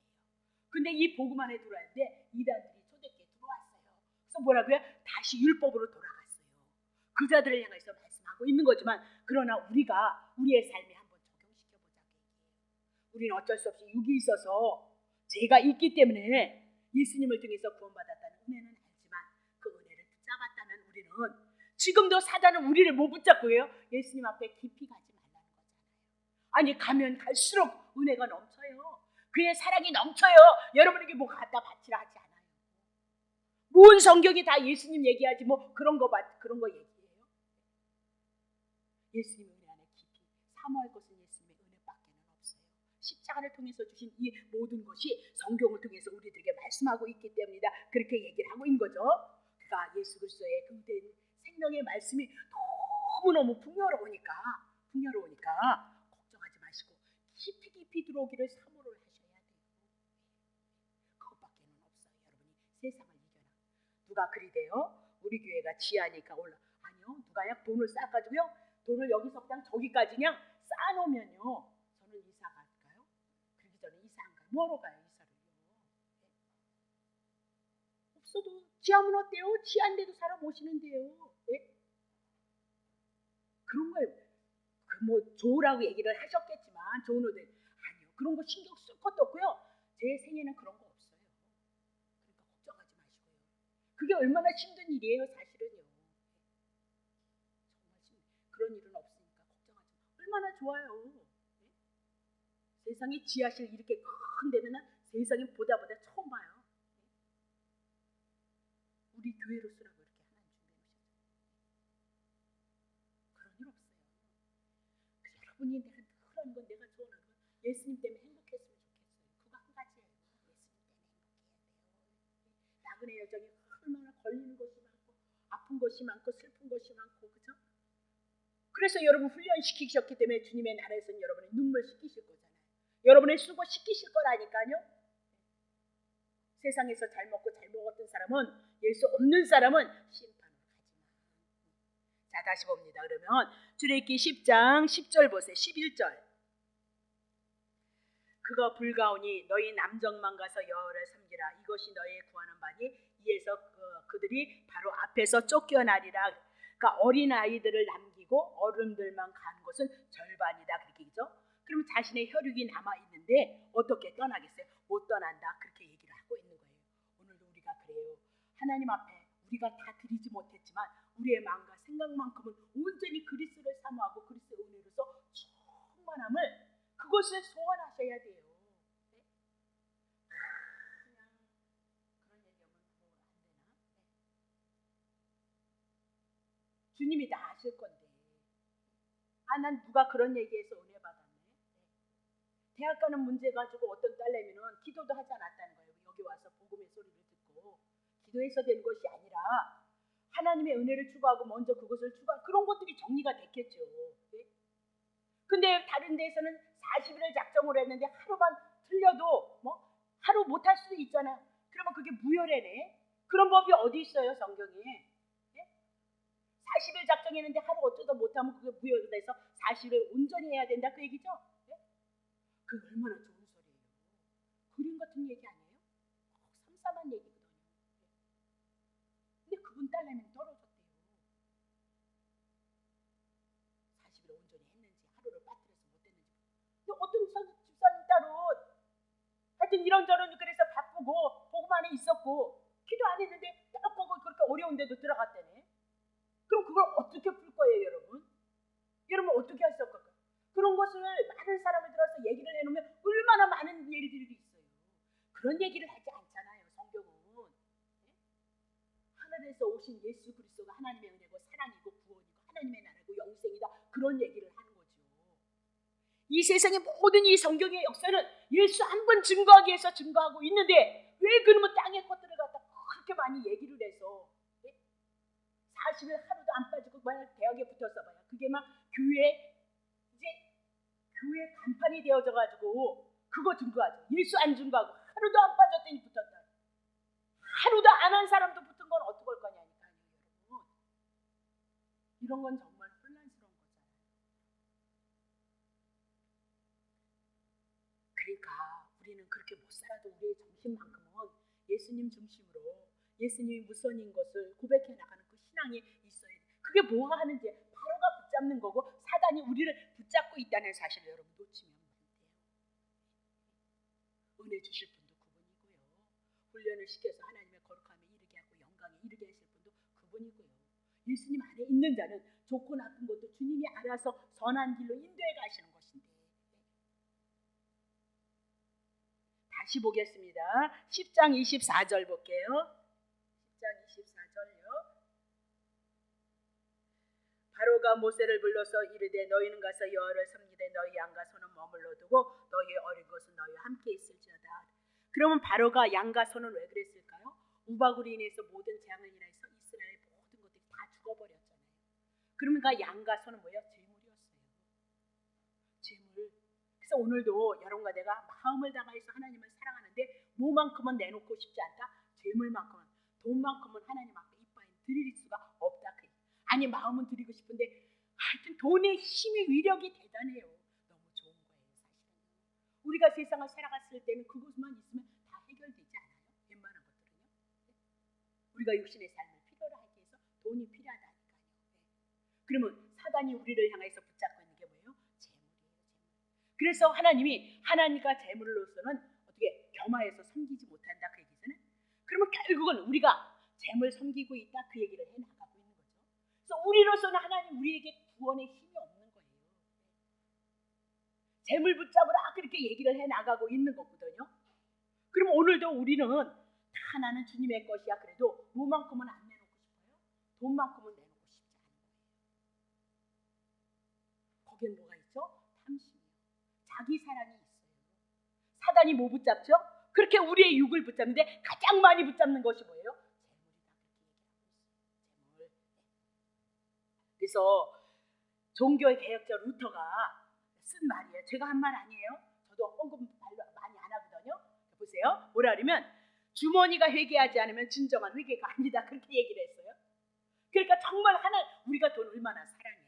근데 이 복음 안에 들어왔는데 이단들이 초대교회에 들어왔어요. 그래서 뭐라고요? 다시 율법으로 돌아갔어요. 그 자들을 향해서 말씀하고 있는 거지만, 그러나 우리가 우리의 삶에 한번 적용시켜보자고 얘기해요. 우리는 어쩔 수 없이 육이 있어서 죄가 있기 때문에 예수님을 통해서 구원받았다는 은혜는 알지만 그 은혜를 붙잡았다면 우리는 지금도 사단은 우리를 못 붙잡고 해요. 예수님 앞에 깊이 가지 말라는 거잖아요. 아니 가면 갈수록 은혜가 넘쳐요. 그의 사랑이 넘쳐요. 여러분에게 뭐 갖다 바치라 하지 않아요. 모든 성경이 다 예수님 얘기하지 뭐 그런 거 얘기해요. 예수님의 은혜 안에 깊이 사모할 것은 예수님의 은혜밖에는 없어요. 십자가를 통해서 주신 이 모든 것이 성경을 통해서 우리들에게 말씀하고 있기 때문이다. 그렇게 얘기를 하고 있는 거죠. 그러니까 예수 그리스도의 그된 생명의 말씀이 너무너무 풍요로우니까 걱정하지 마시고 깊이 들어오기를 사모를 하셔야 돼요. 그것밖에는 없어요. 여러분이 세상을 이겨나. 누가 그리대요? 우리 교회가 지하니까 올라. 아니요. 누가요? 돈을 쌓아가지고요. 돈을 여기서부터 저기까지 그냥 쌓아놓으면요. 저는 이사 갈까요? 그러기 전에 이사 안 가요. 뭐하러 가요? 이사를요. 없어도 지하면 어때요? 지하인데도 사람 오시는데요. 네? 그런 거예요. 뭐 좋으라고 얘기를 하셨겠지만 좋은 옷을 아니요. 그런 거 신경 쓸 것도 없고요. 제 생에는 그런 거 없어요. 그러니까 걱정하지 마시고요. 그게 얼마나 힘든 일이에요, 사실은요. 정말 그런 일은 없으니까 걱정하지 마. 얼마나 좋아요. 네? 세상에 지하실 이렇게 큰 데는 세상에 보다 처음 봐요. 네? 우리 교회로 쓰라고 이렇게 하나님 준비해 놓으셨어요. 그런 일 없어요. 여러분이 내가 늘 하는 건 내가 좋아하는 건 예수님 때문에 행복했으면 좋겠어요. 그거 한 가지예요. 예수님 때문에 행복해야 돼요. 나그네 여정이 얼마나 걸리는 것이 많고 아픈 것이 많고 슬픈 것이 많고 그죠? 그래서 여러분 훈련시키셨기 때문에 주님의 나라에서는 여러분의 눈물 씻기실 거잖아요. 여러분의 수고 씻기실 거라니까요. 세상에서 잘 먹고 잘 먹었던 사람은 예수 없는 사람은 심판으로 가지만. 자 다시 봅니다. 그러면 출애굽기 10장 10절 보세요. 11절. 그거 불가오니 너희 남정만 가서 여호와를 섬기라. 이것이 너희 구하는 바니 이에서 그들이 바로 앞에서 쫓겨나리라. 그러니까 어린아이들을 남기고 어른들만 가는 것은 절반이다. 그렇게 얘기죠. 그러면 자신의 혈육이 남아있는데 어떻게 떠나겠어요? 못 떠난다. 그렇게 얘기를 하고 있는 거예요. 오늘도 우리가 그래요. 하나님 앞에 우리가 다 드리지 못했지만 우리의 마음과 생각만큼은 온전히 그리스도를 사모하고 그리스도의 은혜로서 충만함을 그것을 소원하셔야 돼요. 네? 그냥 그런 얘기하면 뭐 안 되나? 네. 주님이 다 아실 건데. 난 누가 그런 얘기해서 은혜 받았네. 네. 대학 가는 문제 가지고 어떤 딸내미는 기도도 하지 않았다는 거예요. 여기 와서 복음의 소리를 듣고 기도해서 된 것이 아니라 하나님의 은혜를 추구하고 먼저 그것을 추구하고 그런 것들이 정리가 됐겠죠. 네? 근데 다른 데에서는 40일을 작정을 했는데 하루만 틀려도 뭐 하루 못할 수도 있잖아. 그러면 그게 무혈애네. 그런 법이 어디 있어요 성경에? 네? 40일 작정했는데 하루 어쩌다 못하면 그게 무혈돼서 40일 온전히 해야 된다 그 얘기죠? 네? 그게 얼마나 좋은 소리예요. 그림 같은 얘기 아니에요? 삼삼한 얘기거든요. 근데 그분 딸내미는 떨어졌대요. 40일 온전히 했는지 하루를 빠뜨려서 못했는지. 근데 어떤 집사님 따로 하여튼 이런저런 그래서 바쁘고 복음 안에 있었고 기도 안 했는데 떡하고 그렇게 어려운데도 들어갔다네. 그럼 그걸 어떻게 풀 거예요 여러분? 여러분 어떻게 할 수 없을까요? 그런 것을 많은 사람을 들어서 얘기를 해놓으면 얼마나 많은 일들이 있어요. 그런 얘기를 하지 않잖아요 성경은. 네? 하늘에서 오신 예수 그리스도가 하나님의 은혜고 사랑이고 구원이고 하나님의 나라고 영생이다. 그런 얘기를 하는 거죠. 이 세상의 모든 이 성경의 역사는 예수 한 번 증거하기 위해서 증거하고 있는데 왜 그러면 땅의 것들을 갖다 그렇게 많이 얘기를 해서 40일 하루도 안 빠지고 만약 대학에 붙어서 봐요. 그게 막 교회 간판이 되어져 가지고 그거 증거하죠. 예수 안 증거하고 하루도 안 빠졌더니 붙었다. 하루도 안 한 사람도 붙은 건 어떡할 거냐니까요, 여러분. 이런 건 정말 혼란스러운 거잖아요. 그러니까 우리는 그렇게 못 살아도 우리의 정신만큼은 예수님 중심으로 예수님이 무선인 것을 고백해 나가는 그 신앙이 있어야 돼. 그게 뭐가 하는지 바로가 붙잡는 거고 사단이 우리를 붙잡고 있다는 사실을 여러분 놓치면 안 돼요. 은혜 주실 분도 그분이고요. 훈련을 시켜서 하나님의 거룩함에 이르게 하고 영광에 이르게 하실 분도 그분이고요. 예수님 안에 있는 자는 좋고 나쁜 것도 주님이 알아서 선한 길로 인도해 가시는 것인데. 다시 보겠습니다. 10장 24절 볼게요. 10장 24절요. 바로가 모세를 불러서 이르되 너희는 가서 여호와를 섬기되 너희 양과 소는 머물러 두고 너희 어린 것은 너희와 함께 있을지어다. 그러면 바로가 양과 소는 왜 그랬을까요? 우박으로 인해서 모든 재앙을 인해서 이스라엘 모든 것들이 다 죽어버렸잖아요. 그러니까 양과 소는 뭐예요? 재물이었어요. 재물. 그래서 오늘도 여러분과 내가 마음을 다해서 하나님을 사랑하는데 뭐만큼은 내놓고 싶지 않다. 재물만큼은, 돈만큼은 하나님 앞에 이빠이 드릴 수가 없다. 아니 마음은 드리고 싶은데 하여튼 돈의 힘의 위력이 대단해요. 너무 좋은 거예요. 사실은 우리가 세상을 살아갔을 때는 그것만 있으면 다 해결되지 않아요. 웬만한 것들은요. 우리가 육신의 삶을 필요로 하기 위해서 돈이 필요하다니까요. 그러면 사단이 우리를 향해서 붙잡고 있는 게 뭐예요? 재물이에요. 재물. 그래서 하나님이 하나님과 재물로서는 어떻게 겸하여서 섬기지 못한다 그 얘기잖아요. 그러면 결국은 우리가 재물 섬기고 있다 그 얘기를 해나가고 있는 거죠. 그래서 우리로서는 하나님 우리에게 구원의 힘이 없는 거예요. 재물 붙잡으라 그렇게 얘기를 해나가고 있는 거거든요. 그럼 오늘도 우리는 다 나는 주님의 것이야 그래도 뭐만큼은 안 내놓고 싶어요? 돈만큼은 내놓고 싶지 않은 거예요. 거기엔 뭐가 있죠? 탐심이요. 자기 사랑이 있어요. 사단이 뭐 붙잡죠? 그렇게 우리의 육을 붙잡는데 가장 많이 붙잡는 것이 뭐예요? 재물이다. 그래서 종교의 개혁자 루터가 쓴 말이에요. 제가 한 말 아니에요. 저도 언급 많이 안 하거든요. 보세요. 뭐라 그러면 주머니가 회개하지 않으면 진정한 회개가 아니다. 그렇게 얘기를 했어요. 그러니까 정말 우리가 돈 얼마나 사랑해요.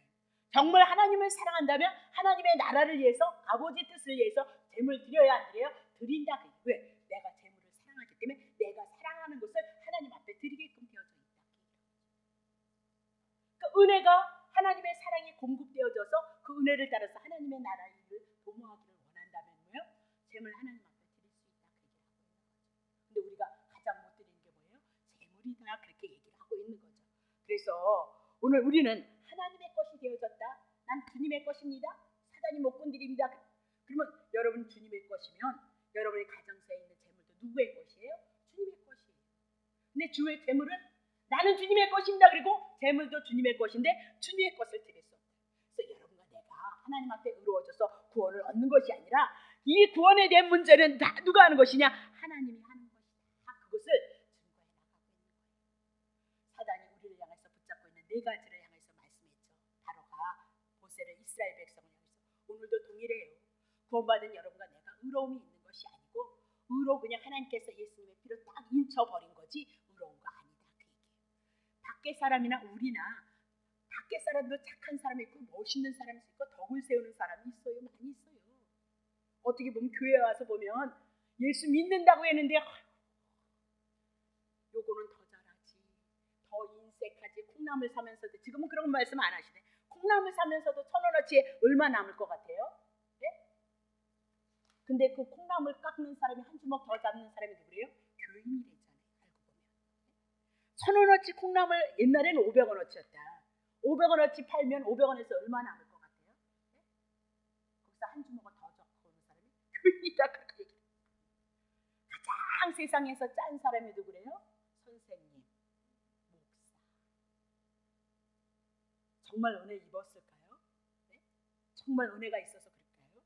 정말 하나님을 사랑한다면 하나님의 나라를 위해서 아버지 뜻을 위해서 재물 드려야 안 드려요? 드린다. 왜? 내가 재물을 사랑하기 때문에 내가 사랑하는 것을 하나님 앞에 드리게끔 되어져 있다. 그러니까 은혜가 하나님의 사랑이 공급되어져서 그 은혜를 따라서 하나님의 나라의 일을 도모하기를 원한다면 뭐예요? 재물 하나님 앞에 드릴 수 있다. 그 얘기를 하고 있는 거죠. 근데 우리가 가장 못 드리는 게 뭐예요? 재물이다. 그렇게 얘기를 하고 있는 거죠. 그래서 오늘 우리는 하나님의 것이 되어졌다. 난 주님의 것입니다. 사단이 못 건드립니다. 그러면 여러분 주님의 것이면 여러분의 가정사에 있는 재물도 누구의 것이에요? 주님의 것이에요. 근데 주의 재물은 나는 주님의 것입니다. 그리고 재물도 주님의 것인데 주님의 것을 드릴 수 없다. 그래서 여러분과 내가 하나님 앞에 의로워져서 구원을 얻는 것이 아니라 이 구원에 대한 문제는 다 누가 하는 것이냐? 하나님이 하는 것이다. 그것을 증거해 나가고 있는 거예요. 사단이 우리를 향해서 붙잡고 있는 네 가지를 향해서 말씀했죠. 바로가 모세를 이스라엘 백성을 향해서 오늘도 동일해요. 구원받은 여러분과 내가 의로움이 있는 것이 아니고 의로 그냥 하나님께서 예수님의 피로 딱 인쳐버린 거지 의로운 거 아니다. 그 얘기예요. 밖에 사람이나 우리나 밖에 사람도 착한 사람이 있고 멋있는 사람이 있고 덕을 세우는 사람이 있어요. 많이 있어요. 어떻게 보면 교회에 와서 보면 예수 믿는다고 했는데 요거는 더 잘하지, 더 인색하지, 콩나물 사면서도 지금은 그런 말씀 안 하시네. 콩나물 사면서도 1,000원어치에 얼마 남을 것 같아요? 네? 근데 그 콩나물 깎는 사람이 한 주먹 더 잡는 사람이 누구래요? 교인이 되잖아요. 알고 보면 1,000원어치 콩나물 옛날에는 500원어치였다. 500원어치 팔면 500원에서 얼마 남을 것 같아요? 네? 거기서 한 주먹을 더 잡고 오는 사람이 교인이다. 그렇게 얘기해요. 가장 세상에서 짠 사람이 누구래요? 선생님, 목사. 정말 은혜 입었을까요? 네? 정말 은혜가 있어서 그럴까요?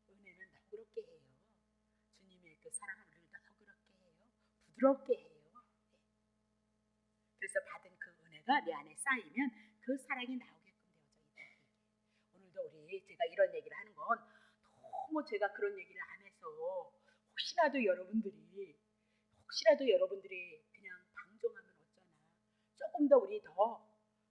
은혜는 너그럽게 해요. 주님의 그 사랑을 우리를 너그럽게 해요. 부드럽게 해요. 네. 그래서 받은 그 은혜가 내 안에 쌓이면 그 사랑이 나오게끔 되어져 있다. 오늘도 제가 이런 얘기를 하는 건 너무 제가 그런 얘기를 안 해서 혹시라도 여러분들이 그냥 방종하면 어쩌나, 조금 더 우리 더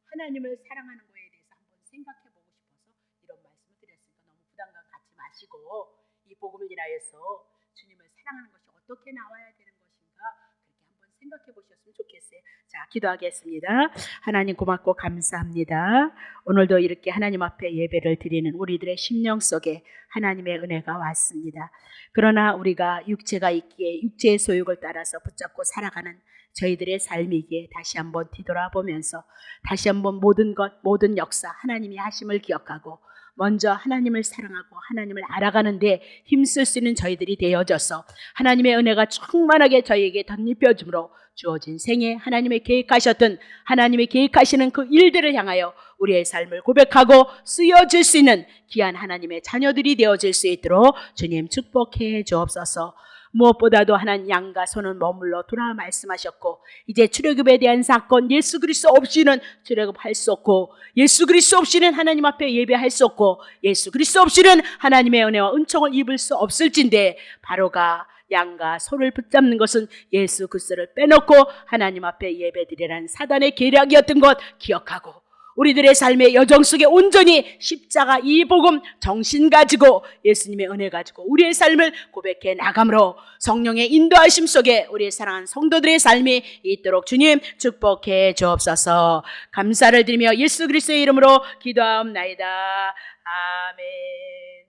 하나님을 사랑하는 거에 대해서 한번 생각해 보고 싶어서 이런 말씀을 드렸으니까 너무 부담감 갖지 마시고 이 복음을 인하여서 주님을 사랑하는 것이 어떻게 나와야 되는 것인가 그렇게 한번 생각해 보셨으면 좋겠어요. 자, 기도하겠습니다. 하나님 고맙고 감사합니다. 오늘도 이렇게 하나님 앞에 예배를 드리는 우리들의 심령 속에 하나님의 은혜가 왔습니다. 그러나 우리가 육체가 있기에 육체의 소욕을 따라서 붙잡고 살아가는 저희들의 삶이기에 다시 한번 뒤돌아보면서 다시 한번 모든 것, 모든 역사 하나님이 하심을 기억하고 먼저 하나님을 사랑하고 하나님을 알아가는데 힘쓸 수 있는 저희들이 되어져서 하나님의 은혜가 충만하게 저희에게 덧입혀줌으로 주어진 생에 하나님의 계획하셨던 하나님의 계획하시는 그 일들을 향하여 우리의 삶을 고백하고 쓰여질 수 있는 귀한 하나님의 자녀들이 되어질 수 있도록 주님 축복해 주옵소서. 무엇보다도 하나님 양과 소는 머물러 두라 말씀하셨고 이제 출애굽에 대한 사건 예수 그리스도 없이는 출애굽할 수 없고 예수 그리스도 없이는 하나님 앞에 예배할 수 없고 예수 그리스도 없이는 하나님의 은혜와 은총을 입을 수 없을진데 바로가 양과 소를 붙잡는 것은 예수 그리스도를 빼놓고 하나님 앞에 예배드리라는 사단의 계략이었던 것 기억하고 우리들의 삶의 여정 속에 온전히 십자가 이 복음 정신 가지고 예수님의 은혜 가지고 우리의 삶을 고백해 나감으로 성령의 인도하심 속에 우리의 사랑하는 성도들의 삶이 있도록 주님 축복해 주옵소서. 감사를 드리며 예수 그리스도의 이름으로 기도하옵나이다. 아멘.